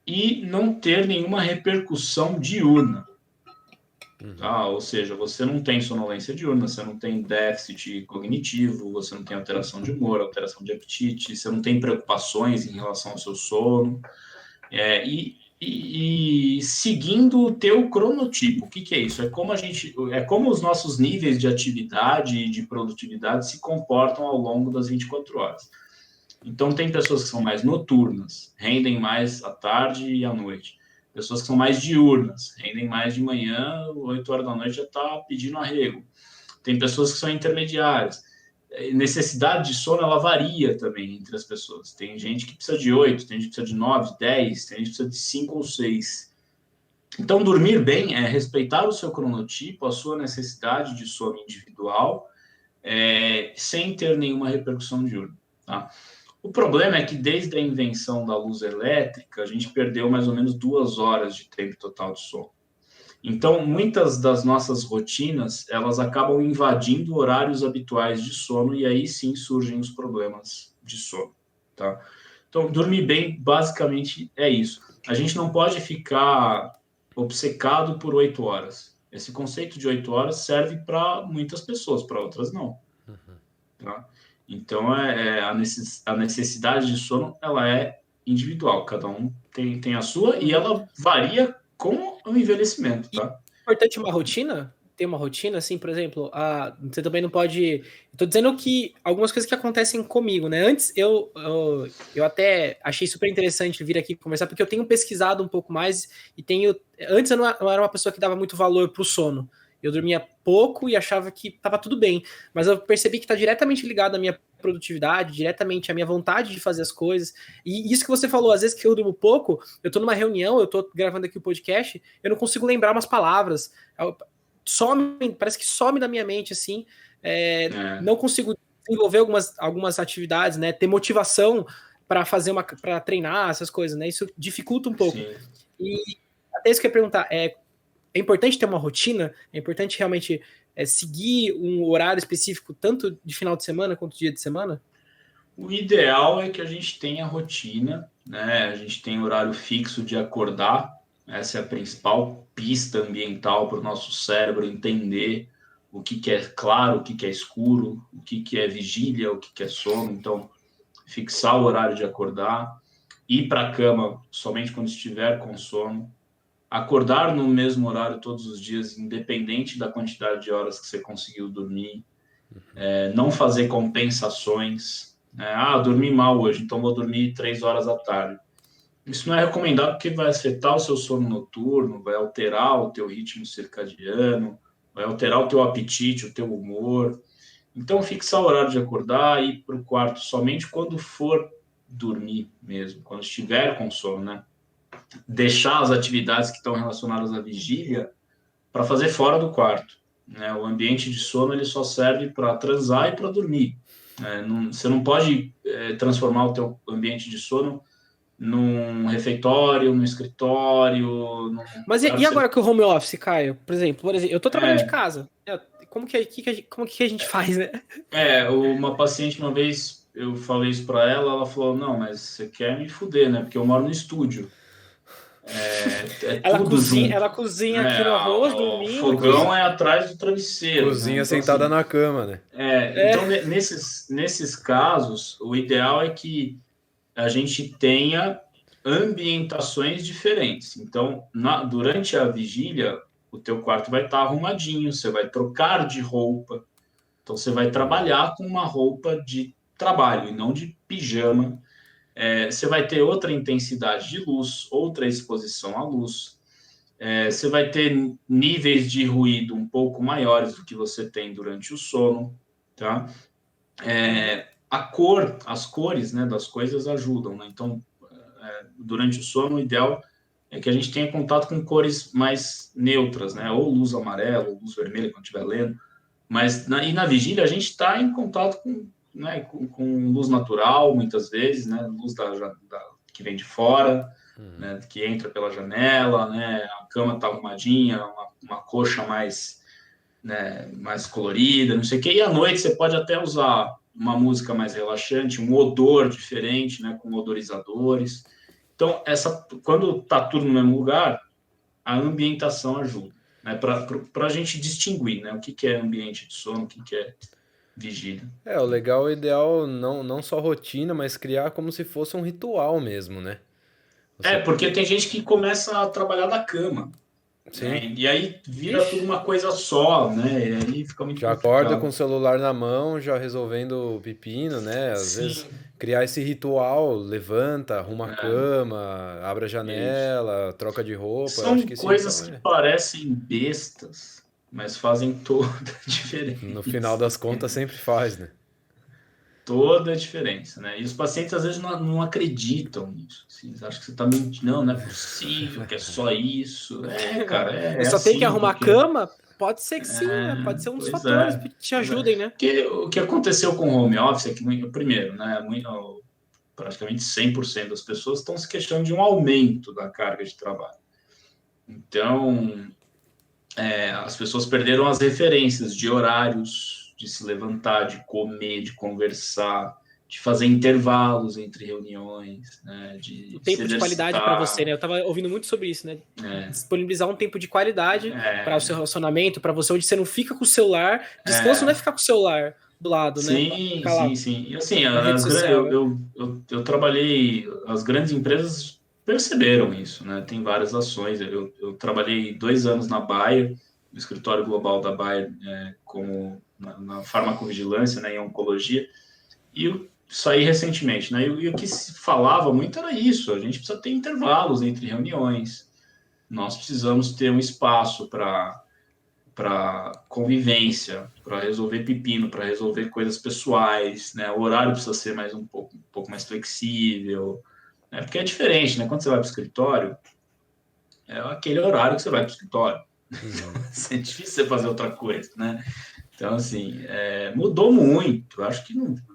e não ter nenhuma repercussão diurna. Tá? Ou seja, você não tem sonolência diurna, você não tem déficit cognitivo, você não tem alteração de humor, alteração de apetite, você não tem preocupações em relação ao seu sono. E seguindo o teu cronotipo. O que é isso? É como os nossos níveis de atividade e de produtividade se comportam ao longo das 24 horas. Então, tem pessoas que são mais noturnas, rendem mais à tarde e à noite. Pessoas que são mais diurnas, rendem mais de manhã, 8 horas da noite já está pedindo arrego. Tem pessoas que são intermediárias. Necessidade de sono, ela varia também entre as pessoas. Tem gente que precisa de 8, tem gente que precisa de 9, 10, tem gente que precisa de 5 ou 6. Então, dormir bem é respeitar o seu cronotipo, a sua necessidade de sono individual, sem ter nenhuma repercussão diurna. Tá? O problema é que desde a invenção da luz elétrica, a gente perdeu mais ou menos 2 horas de tempo total de sono. Então, muitas das nossas rotinas, elas acabam invadindo horários habituais de sono e aí sim surgem os problemas de sono, tá? Então, dormir bem, basicamente, é isso. A gente não pode ficar obcecado por 8 horas. Esse conceito de 8 horas serve para muitas pessoas, para outras não. Tá? Então, a necessidade de sono, ela é individual. Cada um tem a sua e ela varia com o envelhecimento, tá? É importante uma rotina? Ter uma rotina, assim, por exemplo, você também não pode... Estou dizendo que algumas coisas que acontecem comigo, né? Antes, eu até achei super interessante vir aqui conversar, porque eu tenho pesquisado um pouco mais e tenho... Antes eu não era uma pessoa que dava muito valor para o sono. Eu dormia pouco e achava que estava tudo bem. Mas eu percebi que está diretamente ligado à minha produtividade, diretamente à minha vontade de fazer as coisas. E isso que você falou, às vezes que eu durmo pouco, eu estou numa reunião, eu estou gravando aqui o podcast, eu não consigo lembrar umas palavras. Parece que some da minha mente, assim. Não consigo desenvolver algumas atividades, né? Ter motivação para para treinar, essas coisas, né? Isso dificulta um pouco. Sim. E até isso que eu ia perguntar, é importante ter uma rotina? É importante realmente seguir um horário específico, tanto de final de semana quanto dia de semana? O ideal é que a gente tenha rotina, né? A gente tem horário fixo de acordar. Essa é a principal pista ambiental para o nosso cérebro entender o que é claro, o que é escuro, o que é vigília, o que é sono. Então, fixar o horário de acordar, ir para a cama somente quando estiver com sono, acordar no mesmo horário todos os dias, independente da quantidade de horas que você conseguiu dormir, não fazer compensações. Dormi mal hoje, então vou dormir 3 horas à tarde. Isso não é recomendado porque vai afetar o seu sono noturno, vai alterar o teu ritmo circadiano, vai alterar o teu apetite, o teu humor. Então, fixar o horário de acordar e ir para o quarto somente quando for dormir mesmo, quando estiver com sono, né? Deixar as atividades que estão relacionadas à vigília para fazer fora do quarto, né? O ambiente de sono ele só serve para transar e para dormir. Você não pode transformar o teu ambiente de sono num refeitório, num escritório. Mas e agora que o home office, Caio? Por exemplo, eu tô trabalhando de casa. Como que a gente faz, né? Uma paciente, uma vez, eu falei isso para ela, ela falou, não, mas você quer me fuder, né? Porque eu moro no estúdio. Tudo junto. Ela cozinha aqui no arroz, O dormindo. fogão é atrás do travesseiro. Cozinha, né? Então, sentada assim, na cama, né? Então, nesses casos, o ideal é que a gente tenha ambientações diferentes. Então, durante a vigília, o teu quarto vai estar arrumadinho, você vai trocar de roupa. Então, você vai trabalhar com uma roupa de trabalho e não de pijama. Você vai ter outra intensidade de luz, outra exposição à luz. Você vai ter níveis de ruído um pouco maiores do que você tem durante o sono, tá? As cores, né, das coisas ajudam, né? Então, durante o sono, o ideal é que a gente tenha contato com cores mais neutras, né? Ou luz amarela, ou luz vermelha, quando estiver lendo. Mas na vigília, a gente está em contato com luz natural, muitas vezes, né? Luz que vem de fora, né? Que entra pela janela, né? A cama está arrumadinha, uma coxa mais, né? Mais colorida, não sei o quê. E à noite você pode até usar uma música mais relaxante, um odor diferente, né? Com odorizadores. Então, quando está tudo no mesmo lugar, a ambientação ajuda, né? Para a gente distinguir, né? O que é ambiente de sono, o que é vigília. O legal, o ideal, não só rotina, mas criar como se fosse um ritual mesmo, né? Porque tem gente que começa a trabalhar da cama. Sim. Né? E aí vira tudo uma coisa só, né? E aí fica muito já complicado. Acorda com o celular na mão, já resolvendo o pepino, né? Às vezes criar esse ritual, levanta, arruma a cama, abre a janela, troca de roupa. São acho que coisas que parecem bestas, mas fazem toda a diferença. No final das contas sempre faz, né? Toda a diferença, né? E os pacientes às vezes não acreditam nisso. Assim, eles acham que você está mentindo. Não é possível, que é só isso. Cara, só assim, tem que arrumar a cama? Pode ser que sim, né? Pode ser um dos fatores que te ajudem, né? Porque o que aconteceu com o home office é que, primeiro, né? Praticamente 100% das pessoas estão se queixando de um aumento da carga de trabalho. Então, as pessoas perderam as referências de horários, de se levantar, de comer, de conversar, de fazer intervalos entre reuniões, né? De o tempo se de qualidade para você, exercitar. né? Eu tava ouvindo muito sobre isso, né? É, Disponibilizar um tempo de qualidade para o é, seu relacionamento, para você, onde você não fica com o celular. Descanso não é é. ficar com o celular do lado, né? Sim, Ficar sim, lá sim. E assim, na rede social, né? eu trabalhei, as grandes empresas perceberam isso, né? Tem várias ações. Eu trabalhei 2 anos na Bayer, no escritório global da Bayer, como na farmacovigilância, né, em oncologia, e eu saí recentemente, né? E o que se falava muito era isso: a gente precisa ter intervalos entre reuniões, nós precisamos ter um espaço para convivência, para resolver pepino, para resolver coisas pessoais, né? O horário precisa ser um pouco mais flexível, né? Porque é diferente, né? Quando você vai para o escritório, é aquele horário que você vai para o escritório. Uhum. É difícil você fazer outra coisa, né? Então, assim, mudou muito. Eu acho que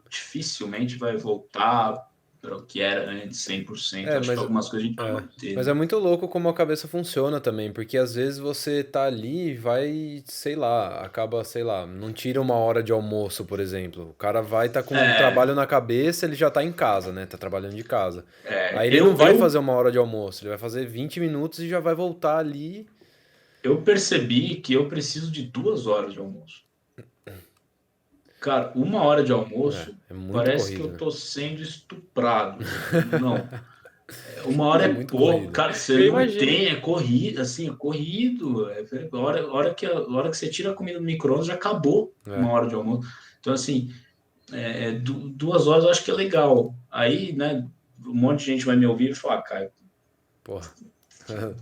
dificilmente vai voltar para o que era antes, 100%. É, Eu acho que mas, algumas coisas a gente vai é, manter, mas né? é muito louco como a cabeça funciona também, porque às vezes você tá ali e vai, sei lá, acaba, sei lá, não tira uma hora de almoço, por exemplo. O cara vai tá com um É, trabalho na cabeça, ele já tá em casa, né? Tá trabalhando de casa. Aí ele não eu, vai eu fazer uma hora de almoço, ele vai fazer 20 minutos e já vai voltar ali. Eu percebi que eu preciso de 2 horas de almoço. Cara, 1 hora de almoço É muito parece que corrido, eu né? tô sendo estuprado. Não, 1 hora É é muito pouco, corrido. cara. Você Eu não imagino. tem, é corrido, assim, é corrido. A hora que você tira a comida do micro-ondas já acabou É, 1 hora de almoço. Então, assim, 2 horas eu acho que é legal. Aí, né, um monte de gente vai me ouvir e falar, Caio, porra.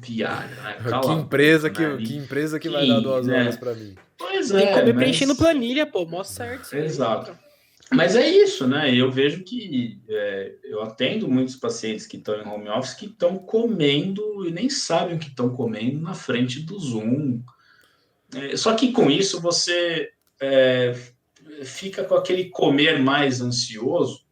que viagem, né? Que Cala a empresa boca, que, né? que empresa que vai dar Que, 2 horas né? pra mim? Pois Tem que é, comer preenchendo mas planilha, pô. Mó certo isso aí. exato. Mas é isso, né? Eu vejo que eu atendo muitos pacientes que estão em home office que estão comendo e nem sabem o que estão comendo na frente do Zoom. Só que com isso você fica com aquele comer mais ansioso.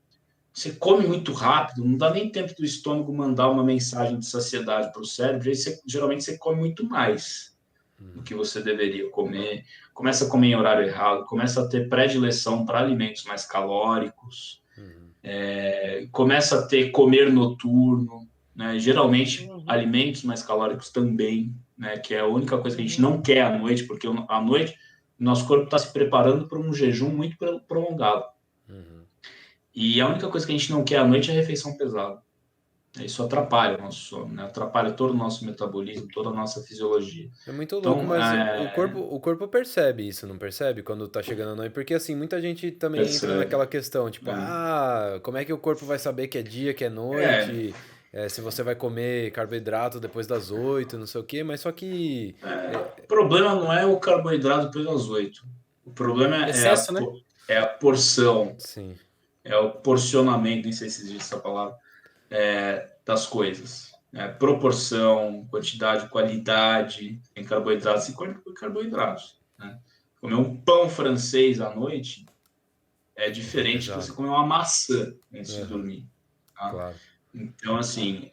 Você come muito rápido, não dá nem tempo do estômago mandar uma mensagem de saciedade para o cérebro, aí geralmente você come muito mais do que você deveria comer, começa a comer em horário errado, começa a ter predileção para alimentos mais calóricos, Uhum. começa a ter comer noturno, né? Geralmente Uhum, alimentos mais calóricos também, né? Que é a única coisa que a gente uhum. não quer à noite, porque à noite nosso corpo está se preparando para um jejum muito prolongado. Uhum. E a única coisa que a gente não quer à noite é refeição pesada. Isso atrapalha o nosso sono, né? Atrapalha todo o nosso metabolismo, toda a nossa fisiologia. É muito louco, Então, mas o corpo percebe isso, não percebe? Quando tá chegando a noite. Porque assim, muita gente também entra percebe. naquela questão, tipo, como é que o corpo vai saber que é dia, que é É, noite? Se você vai comer carboidrato depois das 8, não sei o quê, mas só que. o problema não é o carboidrato depois das 8. O problema Excesso, né? é a porção, Sim. é o porcionamento, nem sei se existe essa palavra, das coisas. Proporção, quantidade, qualidade em carboidratos e carboidratos. Né? Comer um pão francês à noite é É diferente de você pesado. comer uma maçã antes de Aham, dormir. Tá? claro. Então, assim,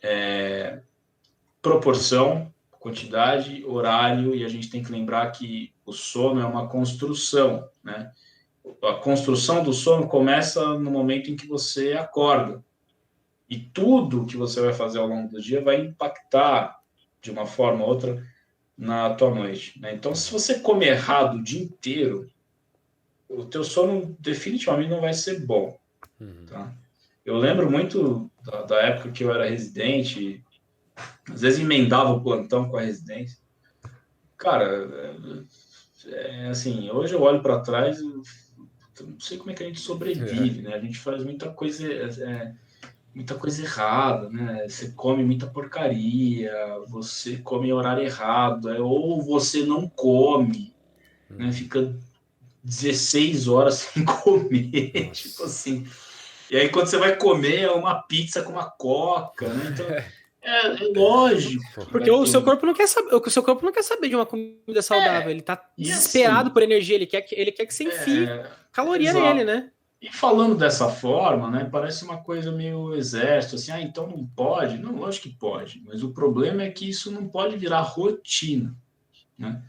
proporção, quantidade, horário, e a gente tem que lembrar que o sono é uma construção, né? A construção do sono começa no momento em que você acorda. E tudo que você vai fazer ao longo do dia vai impactar de uma forma ou outra na tua noite, né? Então, se Uhum, você comer errado o dia inteiro, o teu sono definitivamente não vai ser bom, uhum. tá? Eu lembro muito da época que eu era residente, às vezes emendava o plantão com a residência. Cara, assim, hoje eu olho para trás, eu não sei como é que a gente sobrevive, né? A gente faz muita coisa errada, né? Você come muita porcaria, você come em horário errado, ou você não come, né? Uhum. Fica 16 horas sem comer, tipo Nossa. assim. E aí quando você vai comer é uma pizza com uma coca, né? Então é lógico Pô, que Porque vai o ter seu um. corpo não quer saber, o seu corpo não quer saber de uma comida saudável. Ele tá E desesperado assim, por energia. Ele quer que você enfie caloria nele, exato. né? E falando dessa forma, né, parece uma coisa meio exército, assim, então não pode? Não, lógico que pode, mas o problema é que isso não pode virar rotina, né?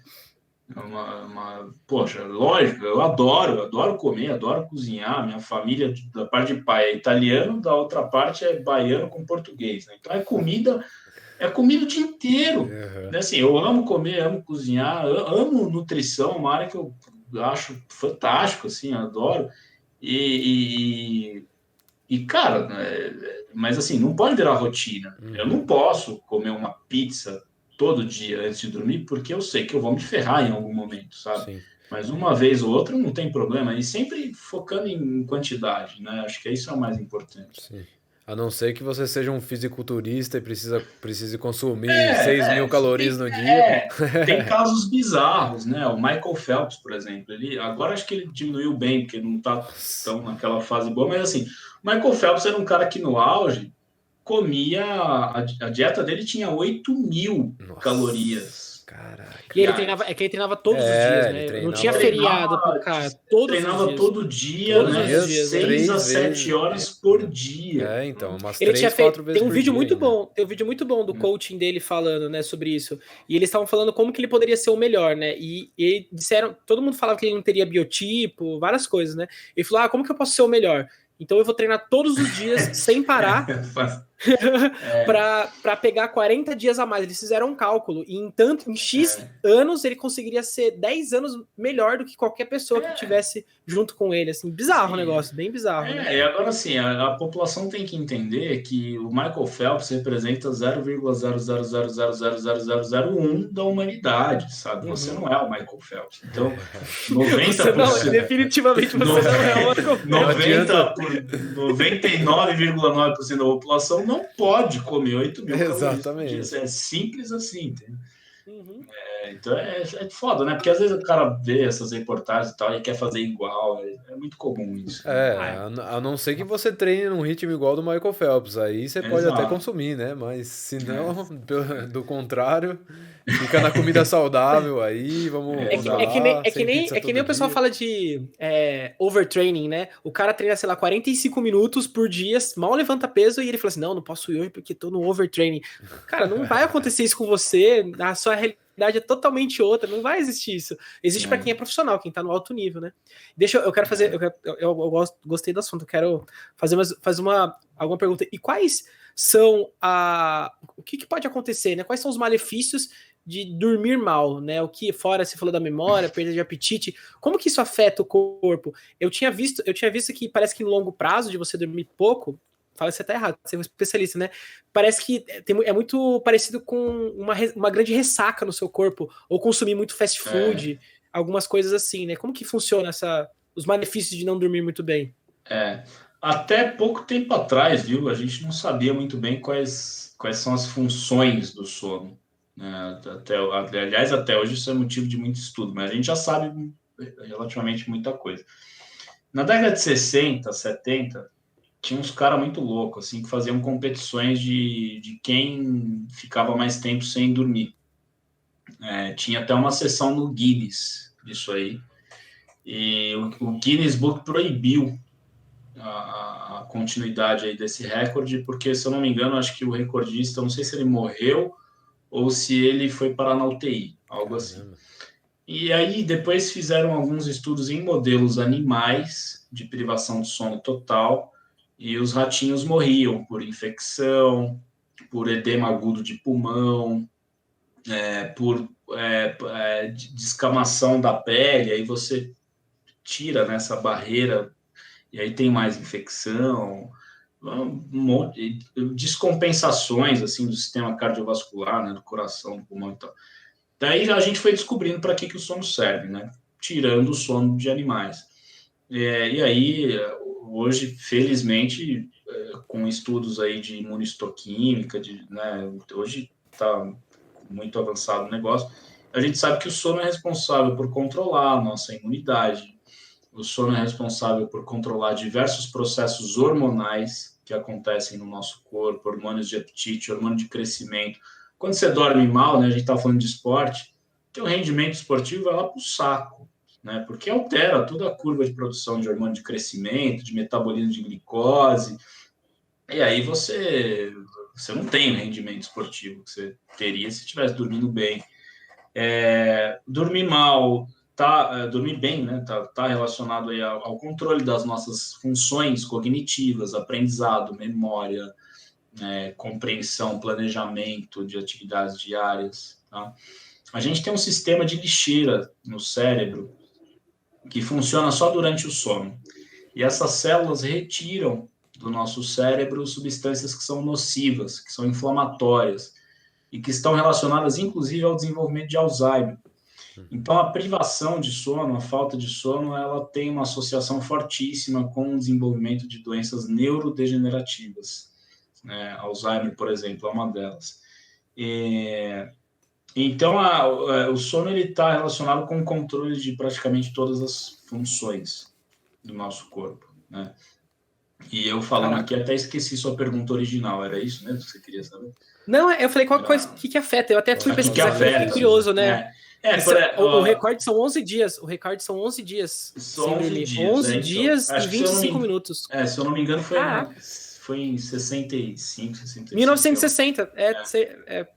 Poxa, lógico, eu adoro comer, adoro cozinhar. Minha família, da parte de pai, é italiano, da outra parte é baiano com português, né? Então é comida o dia inteiro. Uhum. Né? Assim, eu amo comer, amo cozinhar, amo nutrição, uma área que eu acho fantástico, assim, adoro. Cara, né, mas assim, não pode virar rotina. Eu não posso comer uma pizza todo dia antes de dormir, porque eu sei que eu vou me ferrar em algum momento, sabe? Sim, Mas uma vez ou outra não tem problema. E sempre focando em quantidade, né? Acho que isso é o mais importante. sim. A não ser que você seja um fisiculturista e precise consumir 6.000 É, calorias no dia. tem casos bizarros, né? O Michael Phelps, por exemplo, ele agora acho que ele diminuiu bem, porque não está tão naquela fase boa, mas assim, o Michael Phelps era um cara que no auge comia, a dieta dele tinha 8.000 Nossa, calorias E caraca. ele treinava, é que ele treinava todos os dias, Ele né? Não tinha treinava feriado pro cara, todos os treinava dias. todo dia, Todos todo né? os dia, dias, é. 6 a 7 horas por dia. Então, umas Ele tinha 3, 4 feito. vezes Tem um por vídeo dia muito ainda. bom. Tem um vídeo muito bom do coaching dele falando, né, sobre isso. E eles estavam falando como que ele poderia ser o melhor, né? E disseram, todo mundo falava que ele não teria biotipo, várias coisas, né? Ele falou: como que eu posso ser o melhor? Então eu vou treinar todos os dias sem parar para pegar 40 dias a mais. Eles fizeram um cálculo e em X anos ele conseguiria ser 10 anos melhor do que qualquer pessoa que tivesse junto com ele, assim, bizarro o Sim. negócio, bem bizarro, né? E agora sim, a população tem que entender que o Michael Phelps representa 0,000000001 da humanidade, sabe? Você Uhum. não é o Michael Phelps. Então, Você não, 90%, definitivamente você não é o Michael Não Phelps. 90 adianta. por 99,9% da população não pode comer 8.000 calorias por dia. Exatamente. É simples assim, entendeu? Uhum. Então é foda, né? Porque às vezes o cara vê essas reportagens e tal e quer fazer igual. É muito comum isso, né? Ah, A não ser que você treine num ritmo igual do Michael Phelps, aí você pode até Exato. consumir, né? Mas se É, não, do contrário, fica na comida saudável aí, vamos lá, sem pizza É que nem todo o pessoal dia. fala de overtraining, né? O cara treina, sei lá, 45 minutos por dia, mal levanta peso e ele fala assim: não posso ir hoje porque tô no overtraining. Cara, não vai acontecer isso com você, a sua realidade é totalmente outra, não vai existir isso. Existe para quem é profissional, quem tá no alto nível, né? Eu quero fazer, gostei do assunto, eu quero fazer alguma pergunta. E quais são o que pode acontecer, né? Quais são os malefícios de dormir mal, né? O que fora você falou da memória, perda de apetite, como que isso afeta o corpo? Eu tinha visto que parece que no longo prazo de você dormir pouco, fala se tá errado, você é um especialista, né? Parece que é muito parecido com uma grande ressaca no seu corpo, ou consumir muito fast é, food, algumas coisas assim, né? Como que funciona os malefícios de não dormir muito bem? é. Até pouco tempo atrás, viu? A gente não sabia muito bem quais são as funções do sono. Né? Aliás, até hoje isso é motivo de muito estudo, mas a gente já sabe relativamente muita coisa. Na década de 60, 70, tinha uns caras muito loucos, assim, que faziam competições de quem ficava mais tempo sem dormir. Tinha até uma sessão no Guinness disso aí. E o Guinness Book proibiu a continuidade aí desse recorde, porque, se eu não me engano, acho que o recordista, não sei se ele morreu ou se ele foi parar na UTI, algo assim. Caramba. E aí depois fizeram alguns estudos em modelos animais de privação de sono total e os ratinhos morriam por infecção, por edema agudo de pulmão, por descamação da pele, aí você tira nessa barreira e aí tem mais infecção, um monte de descompensações assim do sistema cardiovascular, né, do coração, do pulmão e tal. Daí a gente foi descobrindo para que o sono serve, né? Tirando o sono de animais. E aí, hoje, felizmente, com estudos aí de imunistoquímica, né, hoje está muito avançado o negócio, a gente sabe que o sono é responsável por controlar a nossa imunidade, o sono é responsável por controlar diversos processos hormonais que acontecem no nosso corpo, hormônios de apetite, hormônio de crescimento. Quando você dorme mal, né, a gente está falando de esporte, teu rendimento esportivo vai lá para o saco, né, porque altera toda a curva de produção de hormônio de crescimento, de metabolismo de glicose, e aí você não tem o rendimento esportivo que você teria se estivesse dormindo bem. Dormir mal, dormir bem, né? Tá relacionado aí ao controle das nossas funções cognitivas, aprendizado, memória, compreensão, planejamento de atividades diárias, tá? A gente tem um sistema de lixeira no cérebro que funciona só durante o sono. E essas células retiram do nosso cérebro substâncias que são nocivas, que são inflamatórias e que estão relacionadas, inclusive, ao desenvolvimento de Alzheimer. Então, a privação de sono, a falta de sono, ela tem uma associação fortíssima com o desenvolvimento de doenças neurodegenerativas. Alzheimer, por exemplo, é uma delas. Então, o sono está relacionado com o controle de praticamente todas as funções do nosso corpo, né? E eu falando aqui, até esqueci sua pergunta original. Era isso mesmo que você queria saber? Não, eu falei qual coisa que afeta. Eu até fui pesquisar, fiquei curioso, né? O recorde são 11 dias. O recorde são 11 dias. São 11 dias. 11 dias e 25 minutos. Se eu não me engano, foi em 65, 65. 1960.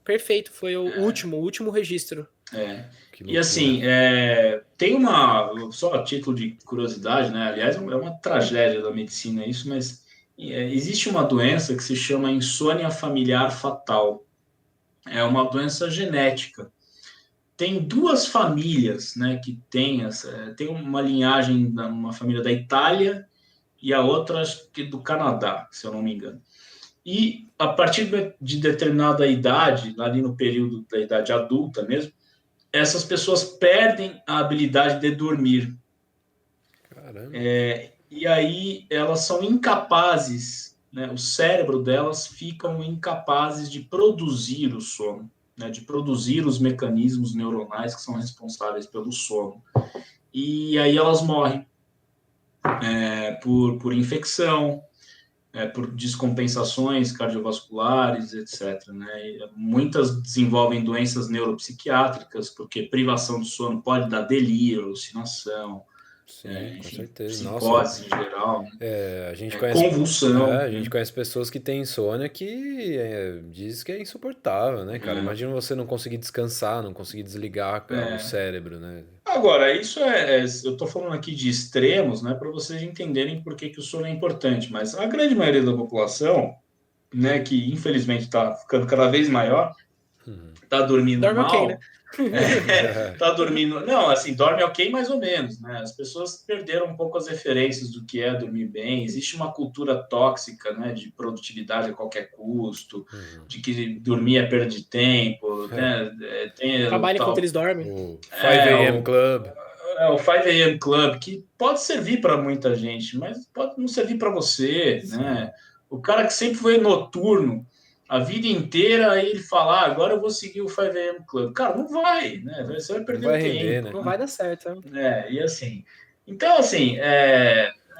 Perfeito. Foi o último registro. E assim, tem só a título de curiosidade, né? Aliás, é uma tragédia da medicina isso, mas existe uma doença que se chama insônia familiar fatal. É uma doença genética. Tem 2 famílias, né, que tem uma linhagem, uma família da Itália e a outra, acho que do Canadá, se eu não me engano. E a partir de determinada idade, ali no período da idade adulta mesmo, essas pessoas perdem a habilidade de dormir. Caramba. E aí elas são incapazes, né, o cérebro delas ficam incapazes de produzir o sono, né, de produzir os mecanismos neuronais que são responsáveis pelo sono. E aí elas morrem por infecção, por descompensações cardiovasculares, etc. Né? Muitas desenvolvem doenças neuropsiquiátricas, porque privação de sono pode dar delírio, alucinação, sim, com certeza. psicose em geral, a gente conhece, convulsão. A gente conhece pessoas que têm insônia que diz que é insuportável, né, cara? Imagina você não conseguir descansar, não conseguir desligar o cérebro, né? Agora, isso eu estou falando aqui de extremos, né, para vocês entenderem por que o sono é importante, mas a grande maioria da população, né, que infelizmente está ficando cada vez maior, está dormindo Dorme mal. ok, né? Tá dormindo. Não, assim, dorme ok mais ou menos, né? As pessoas perderam um pouco as referências do que é dormir bem. Existe uma cultura tóxica, né, de produtividade a qualquer custo, de que dormir é perda de tempo, né? Trabalha enquanto eles dormem. O 5 a.m. Club. O 5 a.m. Club, que pode servir para muita gente, mas pode não servir para você, né? O cara que sempre foi noturno a vida inteira, aí ele fala, agora eu vou seguir o 5 a.m. Club. Cara, não vai, né? Você vai perder o tempo. Render, né? Não vai dar certo. E assim... Então, assim,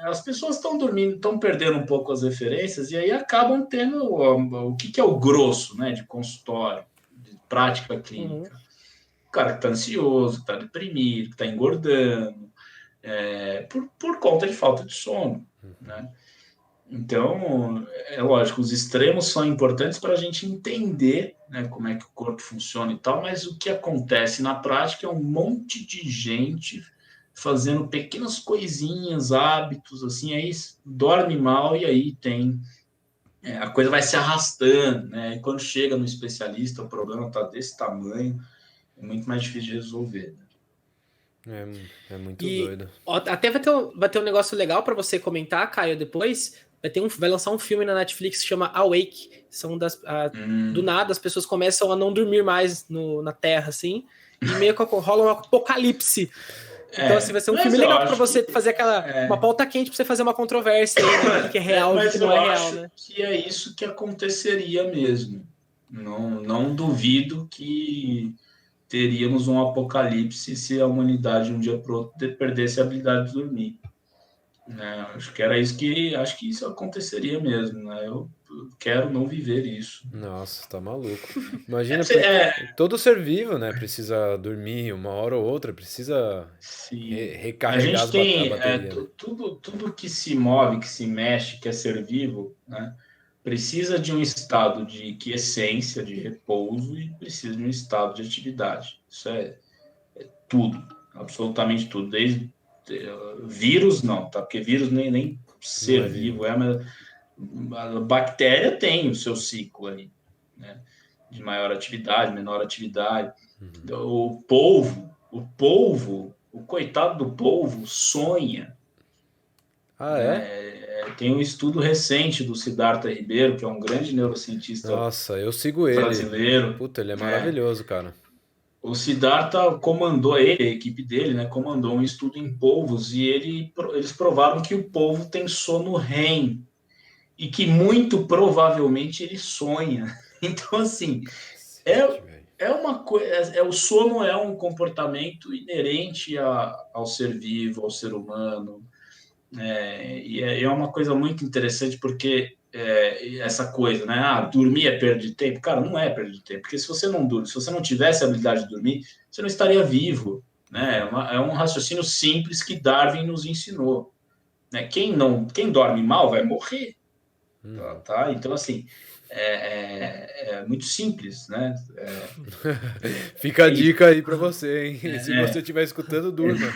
as pessoas estão dormindo, estão perdendo um pouco as referências e aí acabam tendo o que é o grosso, né? De consultório, de prática clínica. O cara que está ansioso, que está deprimido, que está engordando, por conta de falta de sono, né? Então, é lógico, os extremos são importantes para a gente entender, né, como é que o corpo funciona e tal, mas o que acontece na prática é um monte de gente fazendo pequenas coisinhas, hábitos, assim, aí dorme mal e aí a coisa vai se arrastando, né? E quando chega no especialista, o problema está desse tamanho, é muito mais difícil de resolver, né? É muito doido. Até vai ter um negócio legal para você comentar, Caio, depois. Vai lançar um filme na Netflix que chama Awake. São do nada, as pessoas começam a não dormir mais na Terra, assim, e meio que rola um apocalipse. Então, assim, vai ser um filme legal para você fazer uma pauta quente para você fazer uma controvérsia aí, né, que é real e que não é real, né? Que é isso que aconteceria mesmo. Não duvido que teríamos um apocalipse se a humanidade um dia pro outro perdesse a habilidade de dormir. Acho que isso aconteceria mesmo, né? Eu quero não viver isso. Nossa, tá maluco. Imagina, todo ser vivo, né? Precisa dormir uma hora ou outra, precisa recarregar a gente a bateria. Tudo que se move, que se mexe, que é ser vivo, né? precisa de um estado de quiescência, de repouso, e precisa de um estado de atividade. Isso é tudo, absolutamente tudo. Desde vírus, não, tá? Porque vírus nem ser vivo é, mas a bactéria tem o seu ciclo aí, né? De maior atividade, menor atividade. O polvo, o coitado do polvo sonha. Ah, é? Tem um estudo recente do Siddhartha Ribeiro, que é um grande neurocientista Nossa, eu sigo ele. brasileiro. Puta, ele é maravilhoso, cara. O Siddhartha comandou, ele, a equipe dele, né, comandou um estudo em polvos e eles provaram que o polvo tem sono REM e que muito provavelmente ele sonha. Então, assim, é uma coisa. O sono é um comportamento inerente ao ser vivo, ao ser humano. E é uma coisa muito interessante porque essa coisa, né? Dormir é perda de tempo. Cara, não é perda de tempo, porque se você não dorme, se você não tivesse a habilidade de dormir, você não estaria vivo, né? É um raciocínio simples que Darwin nos ensinou, né? Quem dorme mal vai morrer, tá? Então, assim, é muito simples, né? Fica a dica aí pra você, hein? Se você estiver escutando, durma.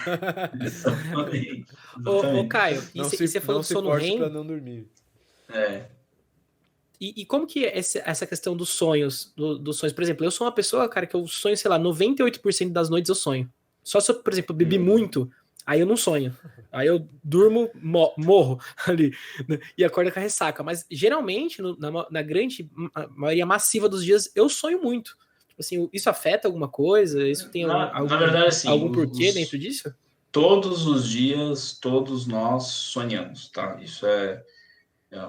Exatamente. Ô, Caio, e Não você falou não do se sono force REM, pra não dormir. e como que é essa questão dos sonhos, dos sonhos? Por exemplo, eu sou uma pessoa, cara, que eu sonho, sei lá, 98% das noites eu sonho. Só se eu, por exemplo, bebi muito, aí eu não sonho. Aí eu durmo, morro ali, né, e acordo com a ressaca. Mas geralmente, na grande maioria massiva dos dias, eu sonho muito. Tipo assim, isso afeta alguma coisa? Isso tem Na verdade, assim, algum porquê dentro disso? todos os dias, todos nós sonhamos, tá? Isso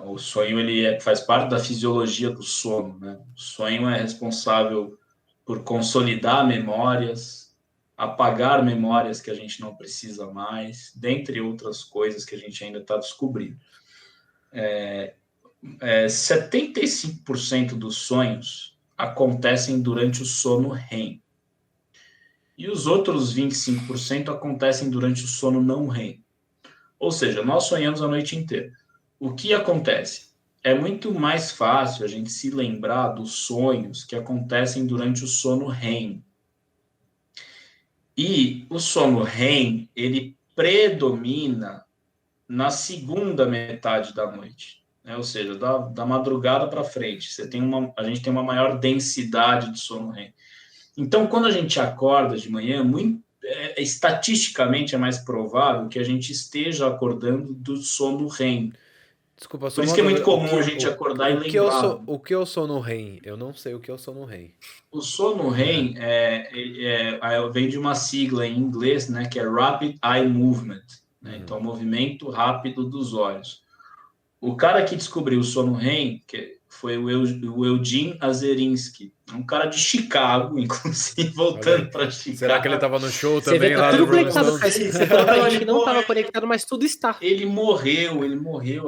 o sonho faz parte da fisiologia do sono, né? O sonho é responsável por consolidar memórias, apagar memórias que a gente não precisa mais, dentre outras coisas que a gente ainda está descobrindo. 75% dos sonhos acontecem durante o sono REM. E os outros 25% acontecem durante o sono não REM. Ou seja, nós sonhamos a noite inteira. O que acontece? É muito mais fácil a gente se lembrar dos sonhos que acontecem durante o sono REM. E o sono REM, ele predomina na segunda metade da noite, né? Ou seja, da madrugada para frente. A gente tem uma maior densidade de sono REM. Então, quando a gente acorda de manhã, estatisticamente é mais provável que a gente esteja acordando do sono REM. Desculpa, só Por isso uma que é muito dúvida. comum a gente acordar e lembrar. O que eu sou no REM? Eu não sei o que eu sou no REM. O sono REM vem de uma sigla em inglês, né, que é Rapid Eye Movement, né? Então, movimento rápido dos olhos. O cara que descobriu o sono REM foi o Eugene Azerinsky, um cara de Chicago, inclusive, voltando para Chicago. Será que ele estava no show Você também vê, lá tá do tudo Rolling conectado, Stones? cara. Você falou pra gente que não estava conectado, mas tudo está. Ele morreu,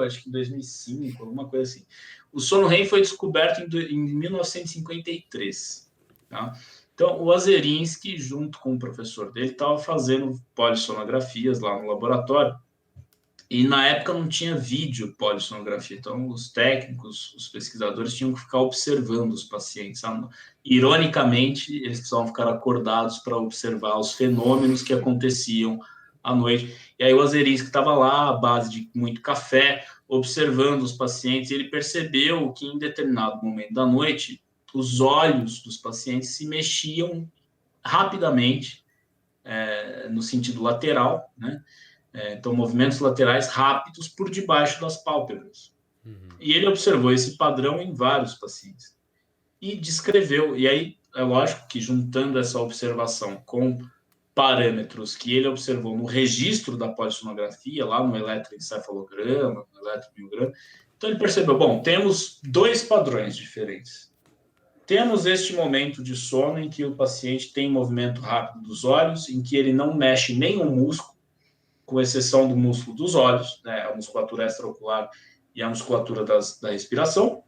acho que em 2005, alguma coisa assim. O sono REM foi descoberto em 1953. Tá? Então, o Azerinsky, junto com o professor dele, estava fazendo polissonografias lá no laboratório. E na época não tinha vídeo polissonografia, então os técnicos, os pesquisadores tinham que ficar observando os pacientes. Ironicamente, eles precisavam ficar acordados para observar os fenômenos que aconteciam à noite. E aí o Azerinsky estava lá, à base de muito café, observando os pacientes, e ele percebeu que em determinado momento da noite, os olhos dos pacientes se mexiam rapidamente, no sentido lateral, né? Então, movimentos laterais rápidos por debaixo das pálpebras. E ele observou esse padrão em vários pacientes. E descreveu. E aí, é lógico que juntando essa observação com parâmetros que ele observou no registro da polissonografia, lá no eletroencefalograma, no eletromiograma, então ele percebeu, bom, temos dois padrões diferentes. Temos este momento de sono em que o paciente tem movimento rápido dos olhos, em que ele não mexe nenhum músculo, com exceção do músculo dos olhos, né, a musculatura extraocular e a musculatura da respiração,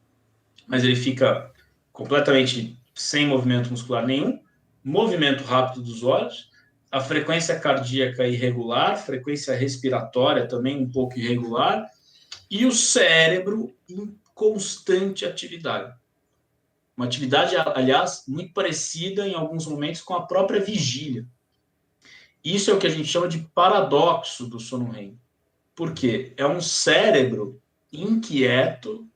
mas ele fica completamente sem movimento muscular nenhum, movimento rápido dos olhos, a frequência cardíaca irregular, frequência respiratória também um pouco irregular, e o cérebro constante atividade. Uma atividade, aliás, muito parecida em alguns momentos com a própria vigília. Isso é o que a gente chama de paradoxo do sono REM. Por quê? É um cérebro inquieto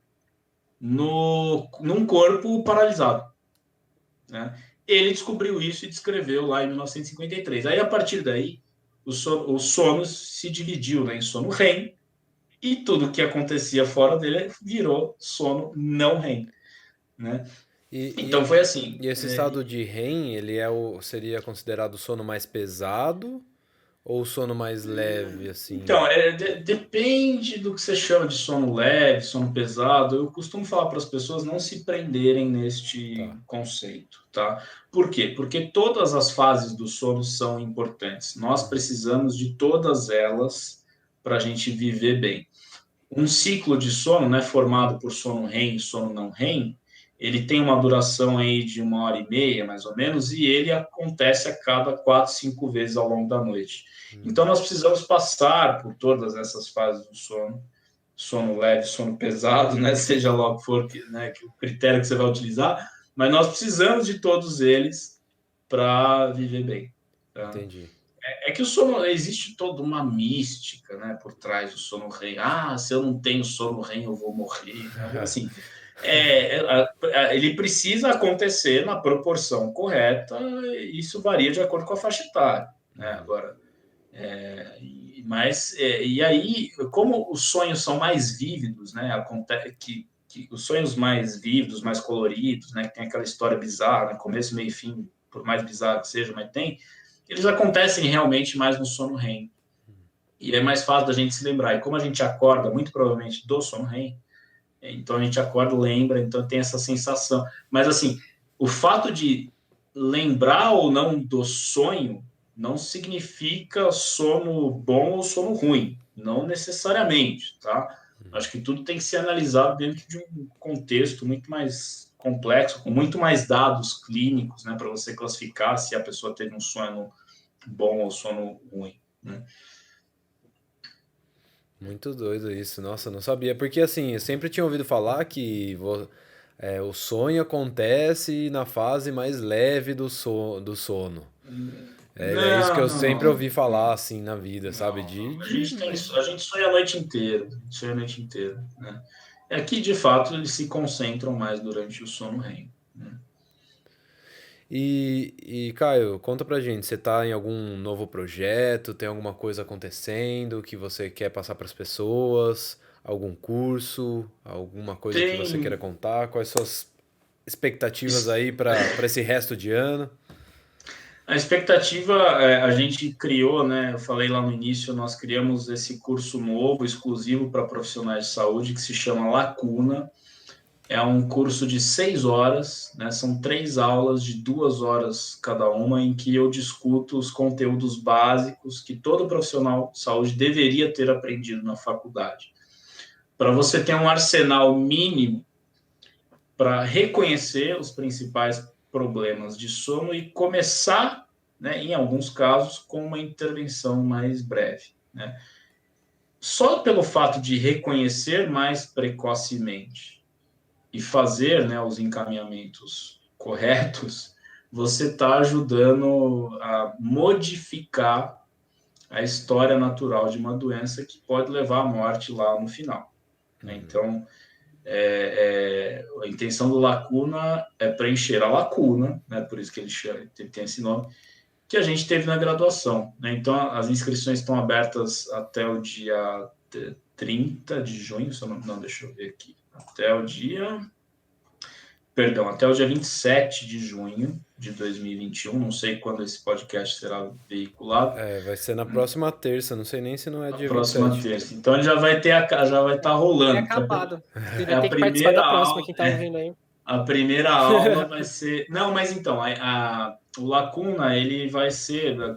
num corpo paralisado. Né? Ele descobriu isso e descreveu lá em 1953. Aí, a partir daí, o sono se dividiu, né, em sono REM, e tudo que acontecia fora dele virou sono não REM. Né? Então foi assim. E esse estado de REM, ele seria considerado o sono mais pesado ou o sono mais leve, assim? Então, depende do que você chama de sono leve, sono pesado. Eu costumo falar para as pessoas não se prenderem neste conceito, tá? Por quê? Porque todas as fases do sono são importantes. Nós precisamos de todas elas para a gente viver bem. Um ciclo de sono, né, formado por sono REM e sono não REM, ele tem uma duração aí de 1h30, mais ou menos, e ele acontece a cada 4, 5 vezes ao longo da noite. Então, nós precisamos passar por todas essas fases do sono, sono leve, sono pesado, né, seja lá o que for, né, o critério que você vai utilizar, mas nós precisamos de todos eles para viver bem. Tá? Entendi. É que o sono, existe toda uma mística, né, por trás do sono REM. Se eu não tenho sono REM, eu vou morrer. Assim, ele precisa acontecer na proporção correta, e isso varia de acordo com a faixa etária. Né? Agora, e aí, como os sonhos são mais vívidos, né, acontece que os sonhos mais vívidos, mais coloridos, né, que tem aquela história bizarra, né, começo, meio e fim, por mais bizarro que seja, mas eles acontecem realmente mais no sono REM. E é mais fácil da gente se lembrar. E como a gente acorda, muito provavelmente, do sono REM, então a gente acorda, lembra, então tem essa sensação. Mas, assim, o fato de lembrar ou não do sonho não significa sono bom ou sono ruim. Não necessariamente, tá? Acho que tudo tem que ser analisado dentro de um contexto muito mais complexo, com muito mais dados clínicos, né, para você classificar se a pessoa teve um sono bom ou sono ruim, né? Muito doido isso, nossa, não sabia. Porque assim, eu sempre tinha ouvido falar que o sonho acontece na fase mais leve do sono. É isso que eu sempre ouvi falar, assim, na vida, sabe? A gente sonha a noite inteira, né? É que, de fato, eles se concentram mais durante o sono REM. Né? E, Caio, conta pra gente, você tá em algum novo projeto? Tem alguma coisa acontecendo que você quer passar pras pessoas? Algum curso? Alguma coisa que você queira contar? Quais suas expectativas aí pra esse resto de ano? A expectativa, a gente criou, né? Eu falei lá no início, nós criamos esse curso novo, exclusivo para profissionais de saúde, que se chama Lacuna. É um curso de 6 horas, né? São 3 aulas de 2 horas cada uma, em que eu discuto os conteúdos básicos que todo profissional de saúde deveria ter aprendido na faculdade. Para você ter um arsenal mínimo para reconhecer os principais problemas de sono e começar, né, em alguns casos, com uma intervenção mais breve. Né? Só pelo fato de reconhecer mais precocemente e fazer, né, os encaminhamentos corretos, você está ajudando a modificar a história natural de uma doença que pode levar à morte lá no final. Né? Então, a intenção do Lacuna é preencher a lacuna, né, por isso que ele tem esse nome, que a gente teve na graduação. Né? Então, as inscrições estão abertas até o dia 30 de junho, deixa eu ver aqui, até o dia 27 de junho de 2021, não sei quando esse podcast será veiculado. Vai ser na próxima terça, não sei nem se não é dia 27. Próxima terça. Então ele já vai estar rolando. É acabado. Ele vai ter que participar da próxima, quem tá ouvindo aí. A primeira aula vai ser... Não, mas então, o Lacuna, ele vai ser... Né,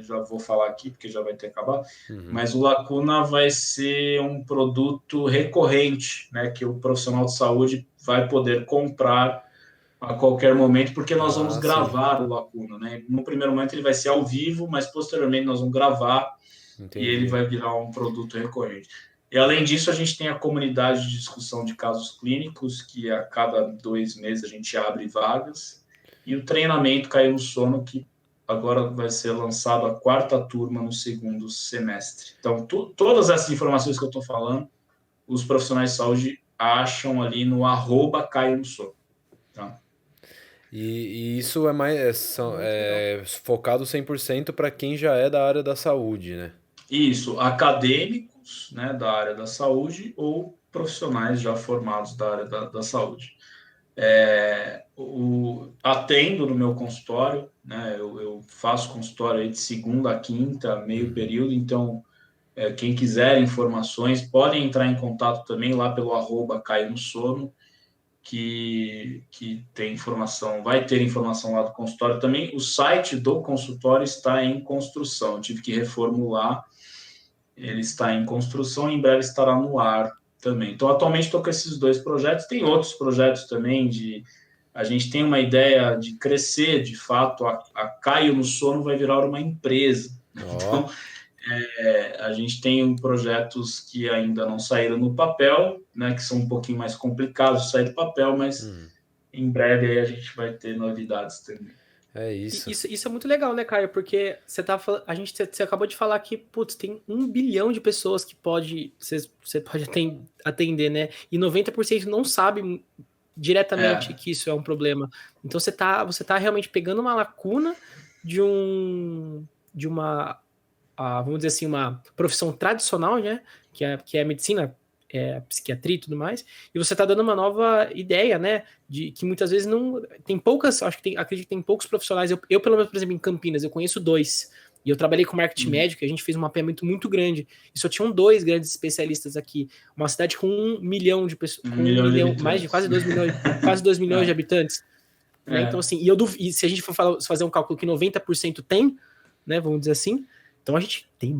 já vou falar aqui, porque já vai ter acabado, mas o Lacuna vai ser um produto recorrente, né, que o profissional de saúde vai poder comprar a qualquer momento, porque nós vamos gravar o Lacuna, né? No primeiro momento ele vai ser ao vivo, mas posteriormente nós vamos gravar. Entendi. E ele vai virar um produto recorrente. E, além disso, a gente tem a comunidade de discussão de casos clínicos, que a cada 2 meses a gente abre vagas, e o treinamento Caiu no Sono, que agora vai ser lançado a 4ª turma no segundo semestre. Então, todas essas informações que eu estou falando, os profissionais de saúde acham ali no @Caiu no Sono. Tá? E isso é mais focado 100% para quem já é da área da saúde, né? Isso, acadêmicos, né, da área da saúde ou profissionais já formados da área da saúde. Atendo no meu consultório, né, eu faço consultório aí de segunda a quinta, meio período, então quem quiser informações podem entrar em contato também lá pelo @Caiu no Sono, que tem informação, vai ter informação lá do consultório também. O site do consultório está em construção, eu tive que reformular, ele está em construção e em breve estará no ar também. Então, atualmente estou com esses 2 projetos, tem outros projetos também a gente tem uma ideia de crescer, de fato, a Caiu no Sono vai virar uma empresa. Então, a gente tem projetos que ainda não saíram no papel, né, que são um pouquinho mais complicados de sair do papel, mas em breve aí a gente vai ter novidades também. É isso. Isso é muito legal, né, Caio? Porque você acabou de falar que, putz, tem 1 bilhão de pessoas que você pode atender, né? E 90% não sabe diretamente que isso é um problema. Então você tá realmente pegando uma lacuna de uma, vamos dizer assim, uma profissão tradicional, né? Que é a medicina, a psiquiatria e tudo mais, e você está dando uma nova ideia, né? De que muitas vezes não. Tem poucas, acredito que tem poucos profissionais. Eu, pelo menos, por exemplo, em Campinas, eu conheço 2. E eu trabalhei com marketing médico, e a gente fez um mapeamento muito grande. E só tinham 2 grandes especialistas aqui. Uma cidade com 1 milhão de pessoas, com 1 milhão, mais de quase 2 milhões, quase 2 milhões de habitantes. Né? Então, assim, e se a gente for fazer um cálculo que 90% tem, né? Vamos dizer assim, então a gente tem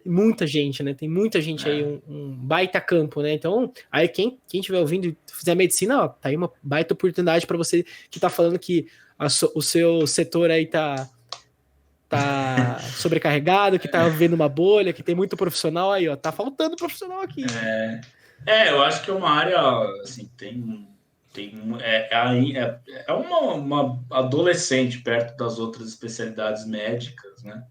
muita gente, né? Tem muita gente aí, um baita campo, né? Então, aí quem estiver ouvindo e fizer medicina, ó, tá aí uma baita oportunidade para você que tá falando que o seu setor aí tá sobrecarregado, que tá vendo uma bolha, que tem muito profissional aí, ó. Tá faltando profissional aqui. Eu acho que é uma área, assim, é uma adolescente perto das outras especialidades médicas, né?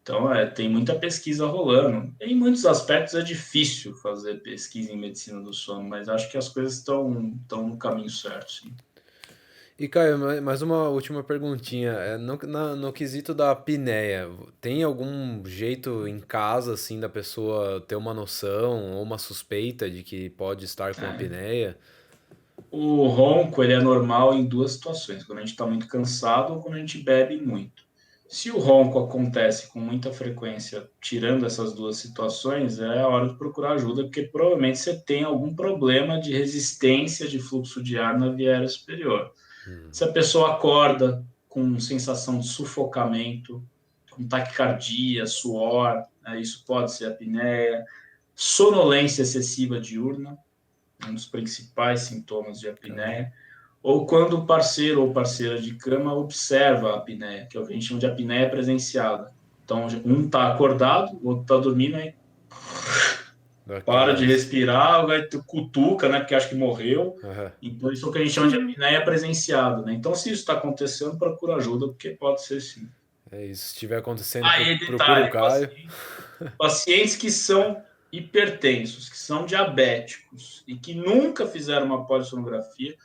Então, tem muita pesquisa rolando. Em muitos aspectos é difícil fazer pesquisa em medicina do sono, mas acho que as coisas estão no caminho certo, sim. E Caio, mais uma última perguntinha. No quesito da apneia, tem algum jeito em casa, assim, da pessoa ter uma noção ou uma suspeita de que pode estar com apneia? O ronco, ele é normal em 2 situações, quando a gente está muito cansado ou quando a gente bebe muito. Se o ronco acontece com muita frequência, tirando essas 2 situações, é a hora de procurar ajuda, porque provavelmente você tem algum problema de resistência de fluxo de ar na via aérea superior. Se a pessoa acorda com sensação de sufocamento, com taquicardia, suor, né, isso pode ser apneia. Sonolência excessiva diurna, um dos principais sintomas de apneia. Ou quando o parceiro ou parceira de cama observa a apneia, que é o que a gente chama de apneia presenciada. Então, um está acordado, o outro está dormindo, aí para de respirar, vai cutuca, né, porque acha que morreu. Então, isso é o que a gente chama de apneia presenciada, né? Então, se isso está acontecendo, procura ajuda, porque pode ser sim. É isso, se estiver acontecendo, Procura o Caio. Pacientes que são hipertensos, que são diabéticos e que nunca fizeram uma polissonografia,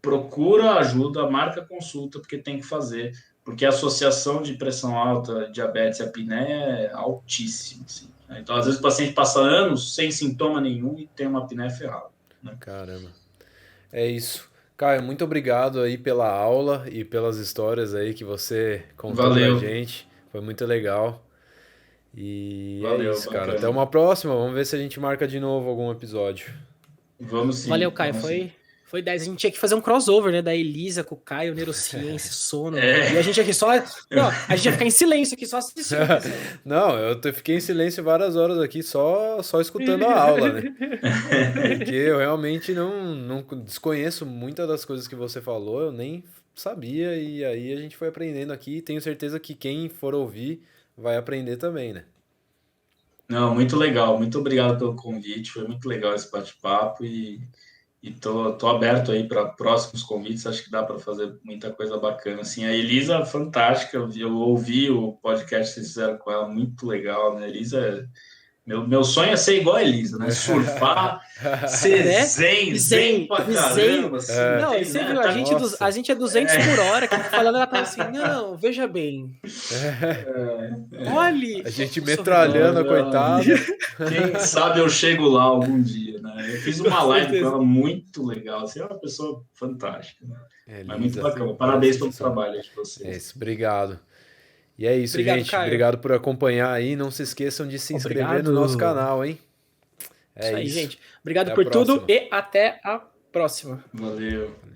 procura ajuda, marca consulta, porque tem que fazer, porque a associação de pressão alta, diabetes e apneia é altíssima. Assim, né? Então, às vezes, o paciente passa anos sem sintoma nenhum e tem uma apneia ferrada. Né? Caramba. É isso. Caio, muito obrigado aí pela aula e pelas histórias aí que você contou pra gente. Foi muito legal. E Valeu, é isso, bacana. cara. Até uma próxima. Vamos ver se a gente marca de novo algum episódio. Vamos sim. Valeu, Caio. Foi 10. A gente tinha que fazer um crossover, né? Da Elisa com o Caio, neurociência, sono. E a gente aqui só. Não, a gente ia ficar em silêncio aqui, só assistindo. Não, eu fiquei em silêncio várias horas aqui, só escutando a aula, né? Porque eu realmente não desconheço muitas das coisas que você falou, eu nem sabia, e aí a gente foi aprendendo aqui, e tenho certeza que quem for ouvir vai aprender também, né? Não, muito legal. Muito obrigado pelo convite. Foi muito legal esse bate-papo e tô aberto aí para próximos convites. Acho que dá para fazer muita coisa bacana. Assim, a Elisa, fantástica. Eu ouvi o podcast que vocês fizeram com ela, muito legal, né? Elisa, meu sonho é ser igual a Elisa, né? Surfar, ser Né? zen pra caramba, assim, Não, tem, você né? viu, Tá- a gente é 200 por hora, que tá falando, ela tá assim, não, veja bem, olhe, A gente o metralhando a Olha, coitada. quem sabe eu chego lá algum dia, né? Eu fiz uma Com live com certeza. ela muito legal. Você é uma pessoa fantástica, né? Mas muito Elisa, bacana. Parabéns pelo sensacional. trabalho de É vocês. isso, obrigado. E é isso, Obrigado, gente. Caio. Obrigado por acompanhar aí. Não se esqueçam de se inscrever no nosso Obrigado. canal, hein? É Isso aí, isso. gente. Obrigado Até a por tudo próxima. e até a próxima. Valeu.